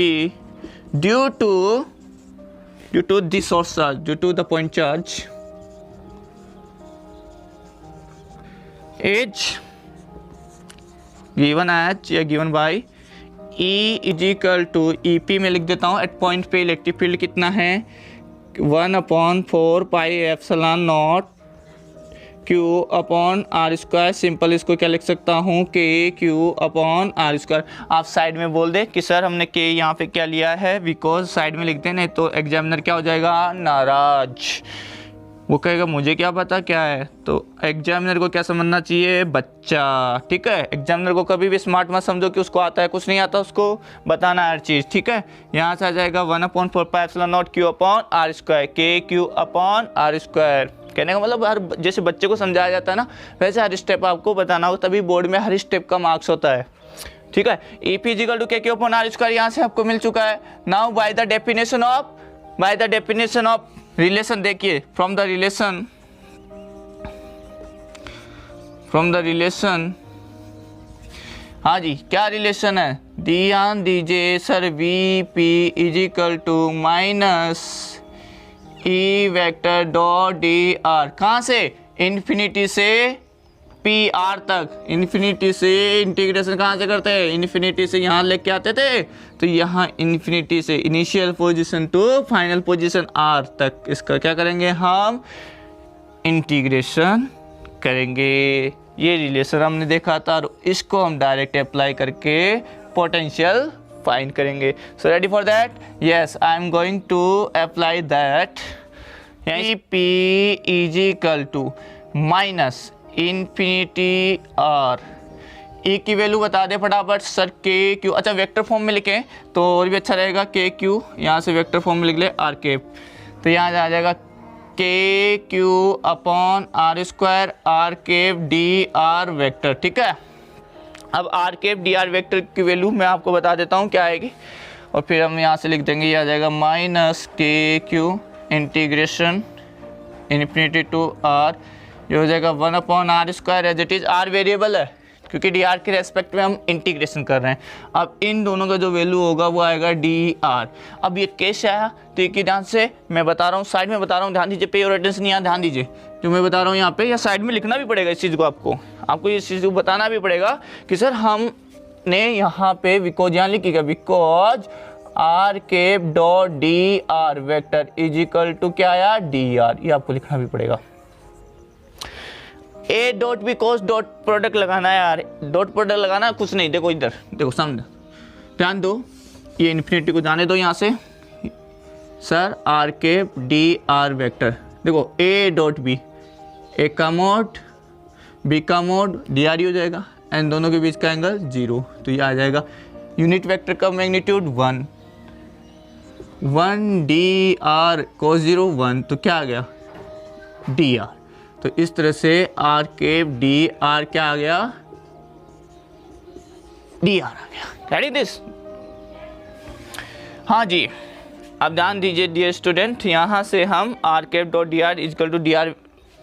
due to the source charge, due to the point charge is given as या given by E is equal to EP में लिख देता हूँ, एट पॉइंट पे इलेक्ट्रिक फील्ड कितना है 1/4 pi epsilon nought Q upon R square. Simple इसको क्या लिख सकता हूँ, K Q upon R square. आप साइड में बोल दे कि सर हमने के यहाँ पे क्या लिया है, बिकॉज साइड में लिखते हैं, नहीं तो एग्जामिनर क्या हो जाएगा, नाराज। वो कहेगा मुझे क्या पता क्या है, तो एग्जामिनर को क्या समझना चाहिए, बच्चा, ठीक है। एग्जामिनर को कभी भी स्मार्ट मत समझो कि उसको आता है, कुछ नहीं आता उसको बताना हर चीज़, ठीक है। यहाँ से आ जाएगा 1/4 pi epsilon nought Q upon R square, K Q upon R square. कहने का मतलब हर जैसे बच्चे को समझाया जाता है ना, वैसे हर स्टेप आपको बताना हो, तभी बोर्ड में हर स्टेप का मार्क्स होता है, ठीक है। EP equal to K Q upon R square यहाँ से आपको मिल चुका है। Now by the definition of relation, देखिए फ्रॉम द रिलेशन, हाँ जी क्या रिलेशन है, ध्यान दीजिए sir, VP is equal to minus E vector dot DR, कहाँ से, इन्फिनिटी से PR तक। इन्फिनिटी से इंटीग्रेशन कहाँ से करते हैं, इन्फिनिटी से यहाँ लेके आते थे, तो यहाँ इन्फिनिटी से initial position to final position R तक, इसका क्या करेंगे हम, इंटीग्रेशन करेंगे। ये रिलेशन हमने देखा था और इसको हम डायरेक्ट अप्लाई करके पोटेंशियल फाइंड करेंगे। So ready for that? Yes, I am going to apply that P is equal to minus infinity R. E की वैल्यू बता दे फटाफट सर। के क्यू, अच्छा वेक्टर फॉर्म में लिखें तो और भी अच्छा रहेगा। के क्यू यहाँ से वेक्टर फॉर्म में लिख ले आर केप, तो यहाँ आ जाएगा K Q upon R square R cap D R vector. ठीक है, अब R cap D R vector की वैल्यू मैं आपको बता देता हूँ क्या आएगी, और फिर हम यहाँ से लिख देंगे, ये आ जाएगा minus K Q integration infinity to R, ये हो जाएगा 1 upon R square, as it is R variable है क्योंकि डी आर के रेस्पेक्ट में हम इंटीग्रेशन कर रहे हैं। अब इन दोनों का जो वैल्यू होगा वो आएगा डी आर। अब ये कैसे आया तो एक ही ध्यान से मैं बता रहा हूँ, साइड में बता रहा हूँ, ध्यान दीजिए, पे और अटेंशन यहाँ ध्यान दीजिए जो मैं बता रहा हूँ यहाँ पे, या साइड में लिखना भी पड़ेगा इस चीज़ को, आपको इस चीज़ को बताना भी पड़ेगा कि सर हमने यहाँ पे बिकॉज यहाँ लिखिएगा because R cap dot D R vector is equal to क्या आया डी आर, ये आपको लिखना भी पड़ेगा। A dot B cos dot product लगाना है यार, डॉट प्रोडक्ट लगाना कुछ नहीं, देखो इधर देखो सामने ध्यान दो, ये इन्फिनिटी को जाने दो यहाँ से sir, R cap D R vector, देखो ए डॉट बी, ए का मोड बी का मोड डी आर हो जाएगा, एंड दोनों के बीच का एंगल 0, तो ये आ जाएगा यूनिट वेक्टर का मैग्नीट्यूड 1 डी आर कोस 0 1, तो क्या आ गया डी आर। तो इस तरह से आर केप डी आर क्या आ गया डी आर आ गया। Ready this? हाँ जी, अब ध्यान दीजिए डियर स्टूडेंट, यहाँ से हम R cap dot D R equal to D R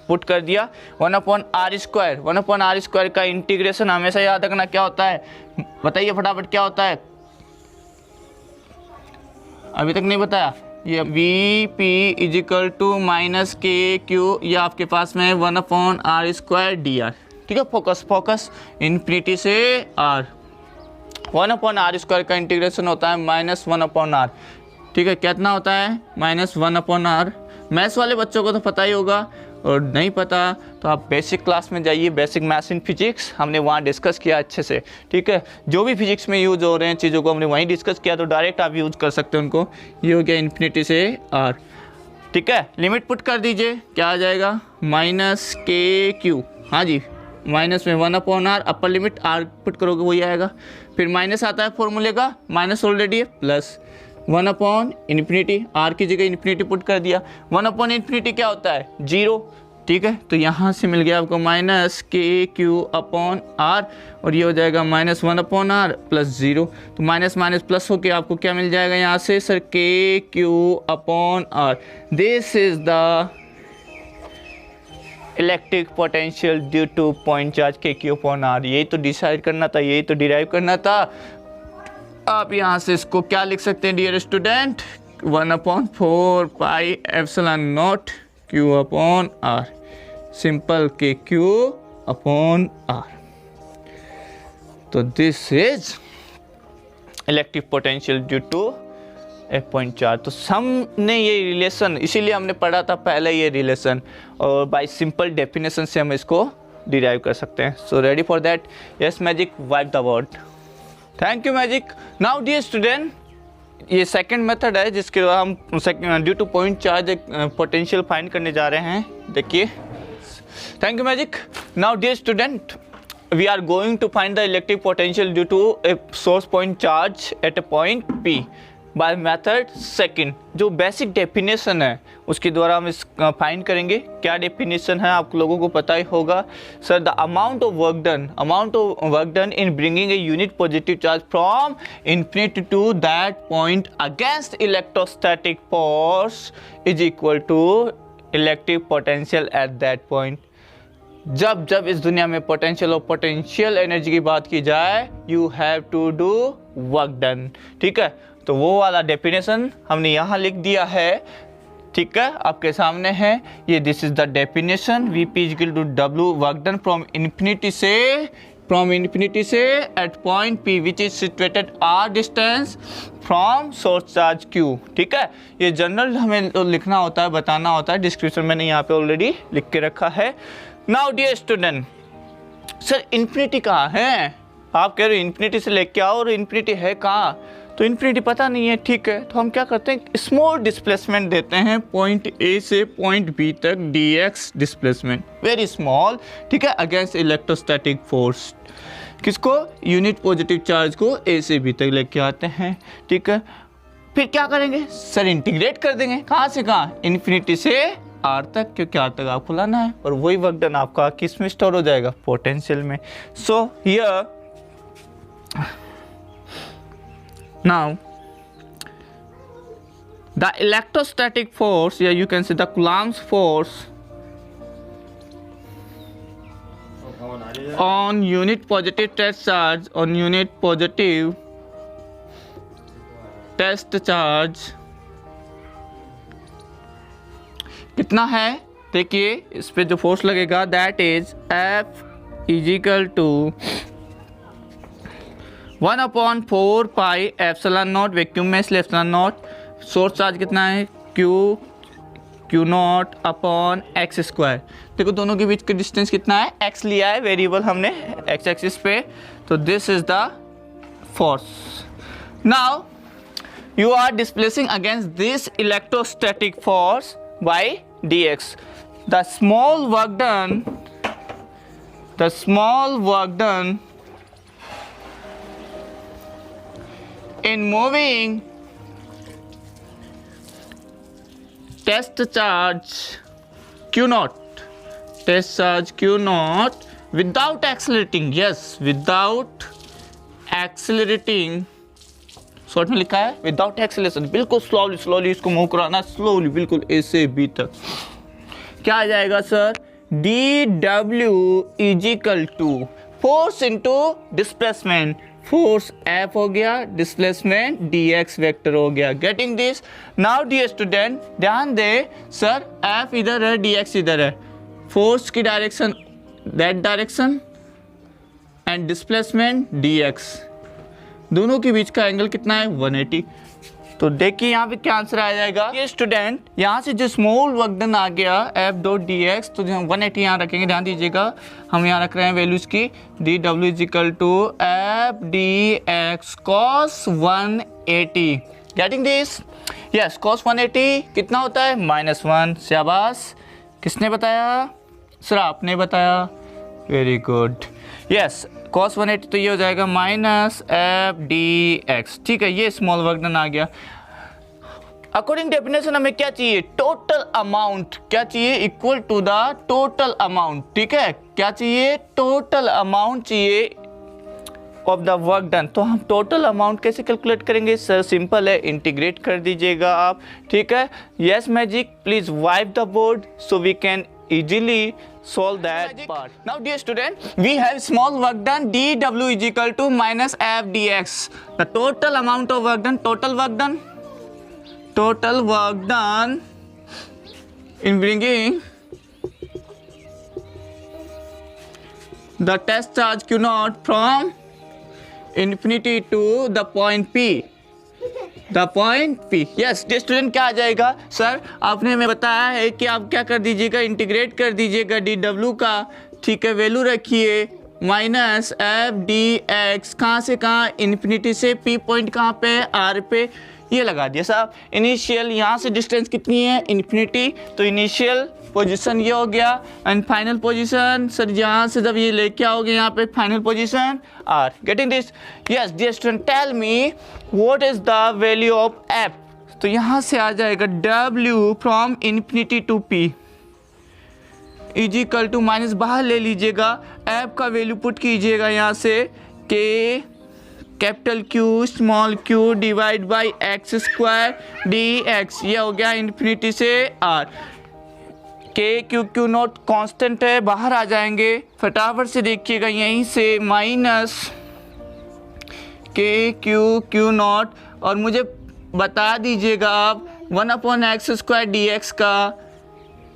put कर दिया, 1 अपॉन आर स्क्वायर का इंटीग्रेशन हमेशा याद रखना क्या होता है, बताइए फटाफट क्या होता है, अभी तक नहीं बताया। ये V P equal to minus K Q, ये आपके पास में 1 upon R square D R. ठीक है, फोकस इन्फिनिटी से आर, 1 अपॉन आर स्क्वायर का इंटीग्रेशन होता है माइनस 1 अपॉन आर। ठीक है, कितना होता है माइनस 1 अपॉन आर। मैथ्स वाले बच्चों को तो पता ही होगा, और नहीं पता तो आप बेसिक क्लास में जाइए, बेसिक मैथ्स इन फिजिक्स हमने वहाँ डिस्कस किया अच्छे से। ठीक है, जो भी फिजिक्स में यूज़ हो रहे हैं चीज़ों को हमने वहीं डिस्कस किया, तो डायरेक्ट आप यूज़ कर सकते हैं उनको। ये हो गया इन्फिनिटी से आर। ठीक है, लिमिट पुट कर दीजिए, क्या आ जाएगा माइनस के क्यू, हाँ जी माइनस में 1 upon R, upper limit R put करोगे वही आएगा, फिर माइनस आता है फॉर्मूले का, माइनस ऑलरेडी है, प्लस 1 अपॉन इन्फिनिटी, आर की जगह इन्फिनिटी पुट कर दिया, 1 अपॉन इन्फिनिटी क्या होता है 0। ठीक है, तो यहाँ से मिल गया आपको minus K Q upon are, और ये हो जाएगा माइनस 1 अपॉन आर प्लस 0, तो माइनस माइनस प्लस होके आपको क्या मिल जाएगा यहाँ से sir K Q upon R. This is the electric potential due to point charge K Q upon R. यही तो डिसाइड करना था, यही तो डिराइव करना था। आप यहाँ से इसको क्या लिख सकते हैं dear student, 1 upon 4 pi epsilon nought Q upon R, simple K Q upon R. तो this is electric potential due to a point charge. तो हमने ये रिलेशन, इसीलिए हमने पढ़ा था पहले ये रिलेशन, और बाय सिंपल डेफिनेशन से हम इसको डिराइव कर सकते हैं। So ready for that? Yes magic, wipe the board. Thank you magic. Now dear student, ये सेकंड मेथड है जिसके द्वारा हम ड्यू टू पॉइंट चार्ज एक पोटेंशियल फाइंड करने जा रहे हैं। देखिए, thank you magic. Now dear student, we are going to find the electric potential due to a source point charge at a point P by method second. जो बेसिक डेफिनेशन है उसके द्वारा हम इस फाइंड करेंगे। क्या डेफिनेशन है आप लोगों को पता ही होगा sir, the amount of work done in bringing a unit positive charge from infinity to that point against electrostatic force is equal to electric potential at that point. जब इस दुनिया में पोटेंशियल और पोटेंशियल एनर्जी की बात की जाए, you have to do work done. ठीक है, तो वो वाला डेफिनेशन हमने यहाँ लिख दिया है। ठीक है, आपके सामने है ये, this is the definition, Vp equal to W work done from infinity से at point P which is situated r distance from source charge Q। ठीक है, ये जनरल हमें तो लिखना होता है, बताना होता है, डिस्क्रिप्शन मैंने यहाँ पे ऑलरेडी लिख के रखा है। Now dear student, sir infinity कहाँ है? आप कह रहे हो इन्फिनिटी से लेके आओ, और इन्फिनिटी है कहाँ? तो इन्फिनिटी पता नहीं है, ठीक है, तो हम क्या करते हैं, स्मॉल डिस्प्लेसमेंट देते हैं पॉइंट ए से पॉइंट बी तक, dx डिस्प्लेसमेंट वेरी स्मॉल, ठीक है, अगेंस्ट इलेक्ट्रोस्टैटिक फोर्स। किसको, यूनिट पॉजिटिव चार्ज को ए से बी तक लेके आते हैं, ठीक है। फिर क्या करेंगे सर, इंटीग्रेट कर देंगे, कहाँ से कहाँ, इन्फिनिटी से आर तक, क्योंकि आर तक आपको लाना है, और वही वर्क डन आपका किस में स्टोर हो जाएगा, पोटेंशियल में। So here now the electrostatic force, yeah, you can say the Coulomb's force on unit positive test charge, on unit positive test charge कितना है, देखिए इस पे जो फोर्स लगेगा that is F is equal to 1/4 pi epsilon nought, vacuum में इसलिए एप्सिलॉन नॉट, सोर्स चार्ज कितना है Q nought upon X square. देखो दोनों के बीच का डिस्टेंस कितना है, एक्स लिया है वेरिएबल हमने एक्स एक्सिस पे, तो this is the force. Now you are displacing against this electrostatic force by dx। the small work done in moving test charge q naught without accelerating, yes, without accelerating, short में लिखा है विदाउट एक्सेलरेशन, बिल्कुल स्लोली इसको मूव कराना, स्लोली बिल्कुल ए से बी तक। क्या आ जाएगा sir, dw is equal to force into displacement, force F हो गया, डिस्प्लेसमेंट dx वेक्टर हो गया। Getting this? Now dear student ध्यान दे, सर F इधर है, dx इधर है, फोर्स की direction that direction and displacement dx, दोनों के बीच का एंगल कितना है 180। तो देखिए यहाँ पे क्या आंसर आ जाएगा, ये स्टूडेंट यहाँ से जो स्मॉल वर्क डन आ गया F डॉट dx, तो हम 180 यहाँ रखेंगे, ध्यान दीजिएगा हम यहाँ रख रहे हैं वैल्यूज की, dw is equal to F dx cos 180। Getting this? Yes, cos 180 कितना होता है -1। शाबाश, किसने बताया सर, आपने बताया, वेरी गुड। यस, cos 180 तो ये हो जाएगा -f dx, ठीक है, ये स्मॉल वर्क डन आ गया। अकॉर्डिंग डेफिनेशन हमें क्या चाहिए, टोटल अमाउंट, क्या चाहिए, equal to the total amount, ठीक है, क्या चाहिए, टोटल अमाउंट चाहिए ऑफ द वर्क डन। तो हम टोटल अमाउंट कैसे कैलकुलेट करेंगे सर, सिंपल है, इंटीग्रेट कर दीजिएगा आप, ठीक है। Yes magic, please wipe the board so we can easily solve that part. Now dear student, we have small work done, dw is equal to -f dx, the total amount of work done, total work done in bringing the test charge q naught from infinity to the point P, the point P। Yes dear student, क्या आ जाएगा सर, आपने हमें बताया है कि आप क्या कर दीजिएगा, इंटीग्रेट कर दीजिएगा dw का, ठीक है, वैल्यू रखिए -f dx, कहाँ से कहाँ, इन्फिनिटी से, P पॉइंट कहाँ पे, R पे, ये लगा दिया साहब। इनिशियल यहाँ से डिस्टेंस कितनी है, इन्फिनिटी, तो इनिशियल पोजीशन ये हो गया, एंड फाइनल पोजीशन सर यहाँ से जब ये लेके आओगे यहाँ पे final position R। Getting this? Yes dear student, tell me what is the value of F। तो यहाँ से आ जाएगा W from infinity to P is equal to minus, बाहर ले लीजिएगा, F का वैल्यू पुट कीजिएगा यहाँ से, K capital Q small q divide by x square dx, ये हो गया इन्फिनिटी से R। के क्यू नॉट कांस्टेंट है, बाहर आ जाएंगे, फटाफट से देखिएगा, यहीं से माइनस के क्यू नॉट, और मुझे बता दीजिएगा आप 1/x² dx का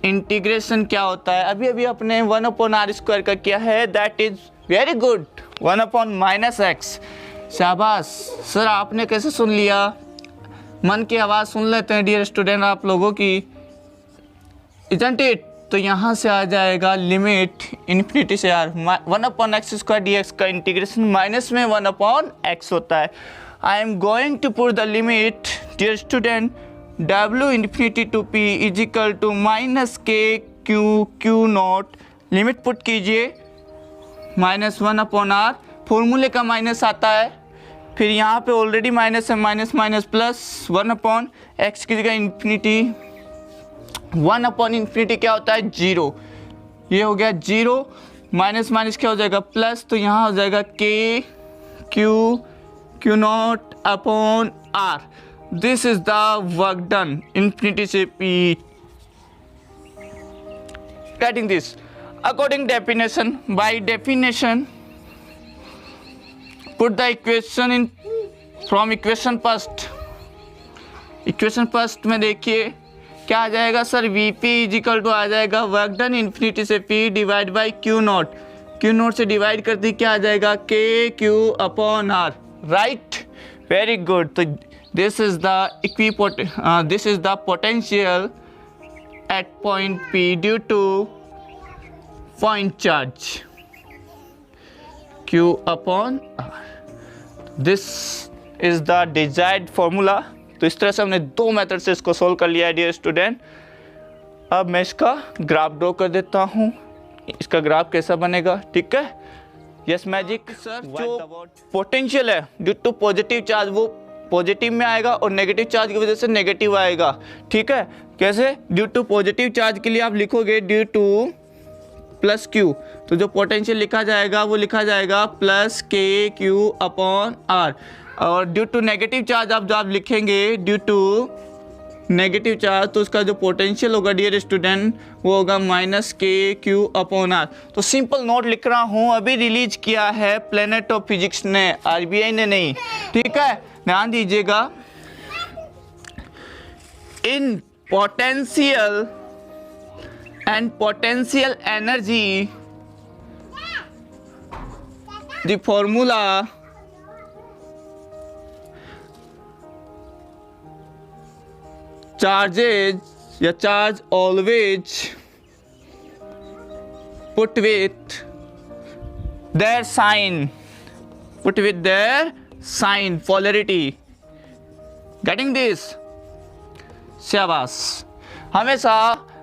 इंटीग्रेशन क्या होता है। अभी अपने 1/r² का किया है, that is very good, 1/-x। शाबाश सर, आपने कैसे सुन लिया, मन की आवाज़ सुन लेते हैं डियर स्टूडेंट आप लोगों की, इजंट इट। तो यहाँ से आ जाएगा लिमिट इन्फिनिटी से R, 1/x² dx का इंटीग्रेशन माइनस में 1/x होता है, I am going to put the limit, dear student, W infinity to P is equal to minus K Q not. Limit put कीजिए -1/r. फॉर्मूले का माइनस आता है, फिर यहाँ पे ऑलरेडी माइनस है, माइनस माइनस प्लस 1/x की जगह इन्फिनिटी. 1/∞ क्या होता है? 0. ये हो गया 0. माइनस माइनस क्या हो जाएगा? प्लस. तो यहाँ हो जाएगा K Q not upon R. This is the work done. Infinity से P. Getting this according definition. By definition, put the equation in from equation first. Equation first में देखिए क्या आ जाएगा sir? Vp is equal to आ जाएगा वर्क डन इन्फिनिटी से P divide by Q naught. Q not से डिवाइड कर दी, क्या आ जाएगा? K Q upon R. Right, very good. तो this is the potential at point P due to point charge Q upon R. This is the desired formula. तो इस तरह से हमने दो मेथड से इसको सोल्व कर लिया है डियर स्टूडेंट. अब मैं इसका ग्राफ ड्रॉ कर देता हूँ. इसका ग्राफ कैसा बनेगा? ठीक है. Yes magic sir. जो पोटेंशियल है ड्यू टू पॉजिटिव चार्ज वो पॉजिटिव में आएगा और नेगेटिव चार्ज की वजह से नेगेटिव आएगा. ठीक है. कैसे? ड्यू टू पॉजिटिव चार्ज के लिए आप लिखोगे ड्यू टू प्लस क्यू, तो जो पोटेंशियल लिखा जाएगा वो लिखा जाएगा प्लस के क्यू अपॉन आर. और ड्यू टू नेगेटिव चार्ज आप जब लिखेंगे ड्यू टू नेगेटिव चार्ज, तो उसका जो पोटेंशियल होगा डियर स्टूडेंट वो होगा minus K Q upon R. तो सिंपल नोट लिख रहा हूँ, अभी रिलीज किया है प्लेनेट ऑफ फिजिक्स ने, आरबीआई ने नहीं. ठीक है, ध्यान दीजिएगा. In potential and potential energy, the formula charges या charge always put with their sign, polarity. Getting this? शाबाश. हमेशा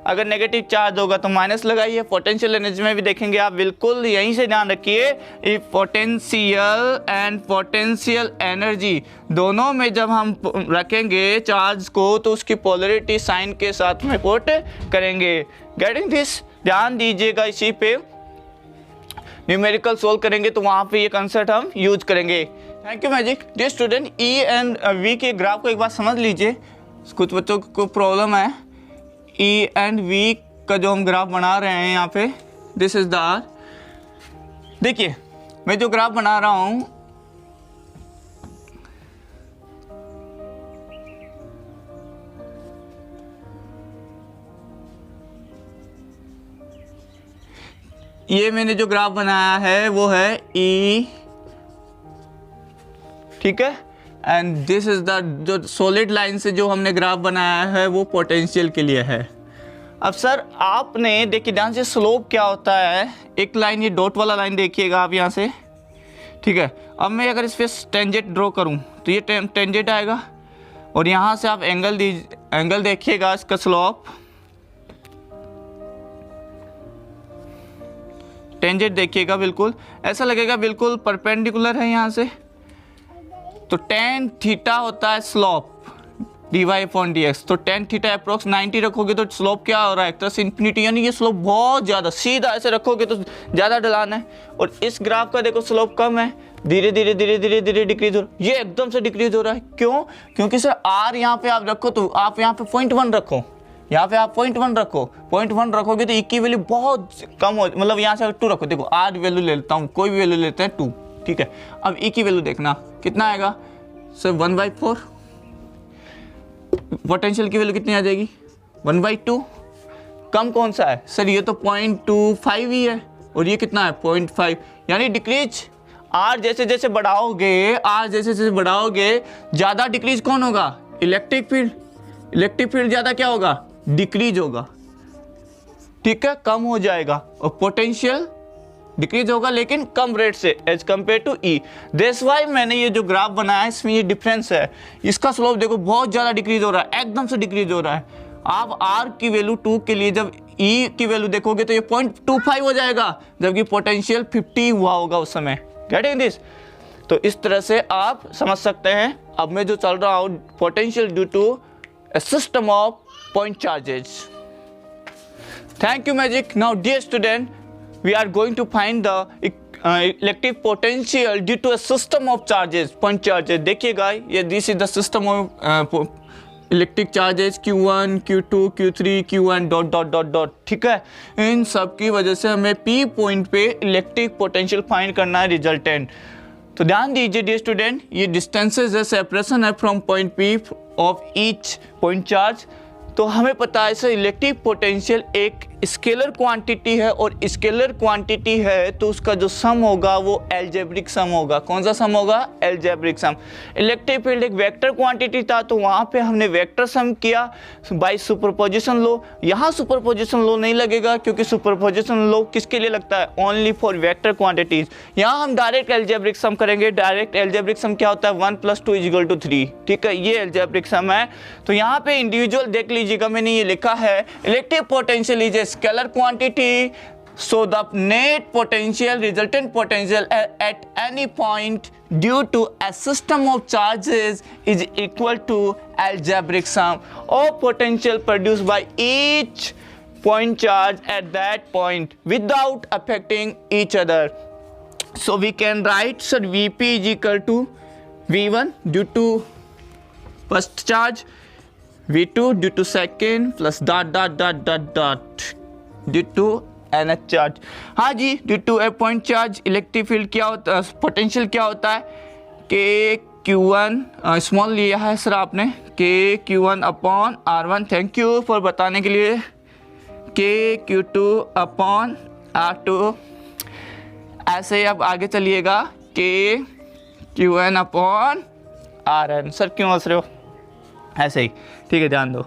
अगर नेगेटिव चार्ज होगा तो माइनस लगाइए. पोटेंशियल एनर्जी में भी देखेंगे आप, बिल्कुल यहीं से ध्यान रखिए. पोटेंशियल एंड पोटेंशियल एनर्जी दोनों में जब हम रखेंगे चार्ज को तो उसकी पोलरिटी साइन के साथ में पुट करेंगे. Getting this? ध्यान दीजिएगा. इसी पे न्यूमेरिकल सोल्व करेंगे तो वहाँ पे ये कंसेप्ट हम यूज करेंगे. Thank you magic. Dear student, E and V के ग्राफ को एक बार समझ लीजिए. कुछ बच्चों को प्रॉब्लम है. ई एंड वी का जो हम ग्राफ बना रहे हैं यहाँ पे, दिस इज द आर. देखिए मैं जो ग्राफ बना रहा हूँ ये मैंने जो ग्राफ बनाया है वो है ई. ठीक है. एंड दिस इज द जो सॉलिड लाइन से जो हमने ग्राफ बनाया है वो पोटेंशियल के लिए है. अब सर आपने देखिए ध्यान से, स्लोप क्या होता है? एक लाइन, ये डॉट वाला लाइन देखिएगा आप यहाँ से. ठीक है. अब मैं अगर इस पे टेंजेंट ड्रॉ करूँ तो ये टेंजेंट आएगा और यहाँ से आप एंगल देखिएगा इसका स्लोप. टेंजेंट देखिएगा, बिल्कुल ऐसा लगेगा बिल्कुल परपेंडिकुलर है यहाँ से. तो tan थीटा होता है स्लोप dy/dx. तो tan थीटा अप्रोक्स 90 रखोगे तो स्लोप क्या हो रहा है? एक तरह से इन्फिनिटी, यानी ये स्लोप बहुत ज़्यादा सीधा ऐसे रखोगे तो ज़्यादा ढलान है. और इस ग्राफ का देखो स्लोप कम है, धीरे धीरे धीरे धीरे धीरे डिक्रीज हो रहा है. ये एकदम से डिक्रीज हो रहा है. क्यों? क्योंकि सर r यहाँ पे आप रखो तो आप यहाँ पे 0.1 रखो, यहाँ पे आप 0.1 रखो. 0.1 रखोगे तो e की वैल्यू बहुत कम हो, मतलब यहाँ से 2 रखो. देखो r वैल्यू ले लेता हूँ, कोई भी वैल्यू लेते हैं 2. ठीक है. अब e की वैल्यू देखना कितना आएगा सर? 1/4. पोटेंशियल की वैल्यू कितनी आ जाएगी? 1/2. कम कौन सा है सर? ये तो 0.25 ही है और ये कितना है? 0.5. यानी डिक्रीज आर जैसे जैसे बढ़ाओगे, ज़्यादा डिक्रीज कौन होगा? Electric field. इलेक्ट्रिक फील्ड ज़्यादा क्या होगा? डिक्रीज होगा. ठीक है, कम हो जाएगा. और पोटेंशियल डिक्रीज होगा लेकिन कम रेट से as compared to E. That's why मैंने ये जो ग्राफ बनाया है इसमें ये डिफरेंस है। इसका स्लोप देखो बहुत ज़्यादा डिक्रीज हो रहा है, एकदम से डिक्रीज हो रहा है। आप आर की वैल्यू 2 के लिए जब ई की वैल्यू देखोगे तो ये 0.25 हो जाएगा, जबकि पोटेंशियल 50 हुआ होगा उस समय। Getting this? तो इस तरह से आप समझ सकते हैं। अब मैं जो चल रहा हूँ potential due to a system of point charges. Thank you Magic. Now dear student, we are going to find the electric potential due to a system of charges, point charges. देखिएगा ये this is the system of electric charges Q1, Q2, Q3, Q1 dot dot dot dot. ठीक है, इन सब की वजह से हमें P पॉइंट पे इलेक्ट्रिक पोटेंशियल फाइंड करना है रिजल्टेंट। तो ध्यान दीजिए डियर स्टूडेंट, ये डिस्टेंसेस है, सेपरेशन है from point P of each point charge. तो हमें पता है सर इलेक्ट्रिक पोटेंशियल एक स्केलर क्वांटिटी है, और स्केलर क्वांटिटी है तो उसका जो सम होगा वो एल्जेब्रिक सम होगा। कौन सा सम होगा? Algebraic sum. इलेक्ट्रिक फील्ड एक वेक्टर क्वांटिटी था तो वहाँ पे हमने वेक्टर सम किया बाय सुपरपोजिशन लॉ। यहाँ सुपरपोजिशन लॉ नहीं लगेगा क्योंकि सुपरपोजिशन लॉ किसके लिए लगता है? Only for vector quantities. यहाँ हम डायरेक्ट एल्जेब्रिक सम करेंगे। डायरेक्ट एल्जेब्रिक सम क्या होता है? 1 + 2 = 3। ठीक है, ये एल्जेब्रिक सम है। तो यहाँ पे इंडिविजुअल देख लीजिएगा, मैंने ये लिखा है electric potential is a scalar quantity, so the net potential, resultant potential at any point due to a system of charges is equal to algebraic sum of potential produced by each point charge at that point without affecting each other. So we can write sir Vp is equal to V1 due to first charge, V2 due to second plus dot dot dot dot dot due to nth charge. हाँ जी, due to a point charge electric field क्या होता है, पोटेंशियल क्या होता है? के Q1 स्मॉल लिया है सर आपने, के Q1 upon R1। Thank you for बताने के लिए। के Q2 अपॉन R2। ऐसे ही अब आगे चलिएगा, के Q1 अपॉन Rn। सर क्यों हंस रहे हो? ऐसे ही, ठीक है, ध्यान दो।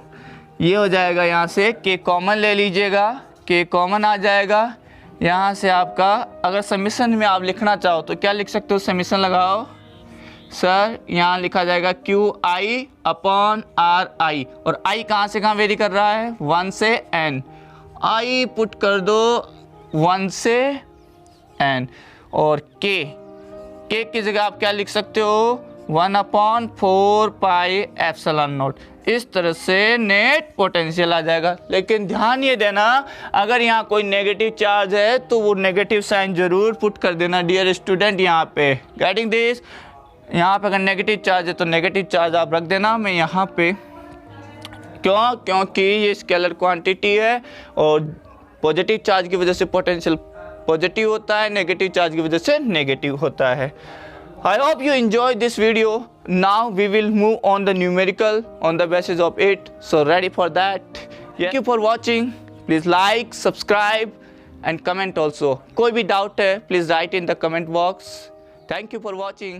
ये हो जाएगा, यहाँ से के कॉमन ले लीजिएगा, के कॉमन आ जाएगा। यहाँ से आपका अगर समीशन में आप लिखना चाहो तो क्या लिख सकते हो? समीशन लगाओ सर, यहाँ लिखा जाएगा QI अपॉन RI। और I कहाँ से कहाँ वेरी कर रहा है? 1 से n। I पुट कर दो 1 से n। और K की जगह आप क्या लिख सकते हो? 1/4πε0। इस तरह से नेट पोटेंशियल आ जाएगा। लेकिन ध्यान ये देना, अगर यहाँ कोई नेगेटिव चार्ज है तो वो नेगेटिव साइन जरूर पुट कर देना डियर स्टूडेंट। यहाँ पे गेटिंग दिस? यहाँ पे अगर नेगेटिव चार्ज है तो नेगेटिव चार्ज आप रख देना। मैं यहाँ पे क्यों? क्योंकि ये स्केलर क्वांटिटी है और पॉजिटिव चार्ज की वजह से पोटेंशियल पॉजिटिव होता है, नेगेटिव चार्ज की वजह से नेगेटिव होता है। I hope you enjoyed this video. Now we will move on the numerical on the basis of it. So ready for that? Thank you for watching. Please like, subscribe and comment also. कोई भी doubt है please write in the comment box. Thank you for watching.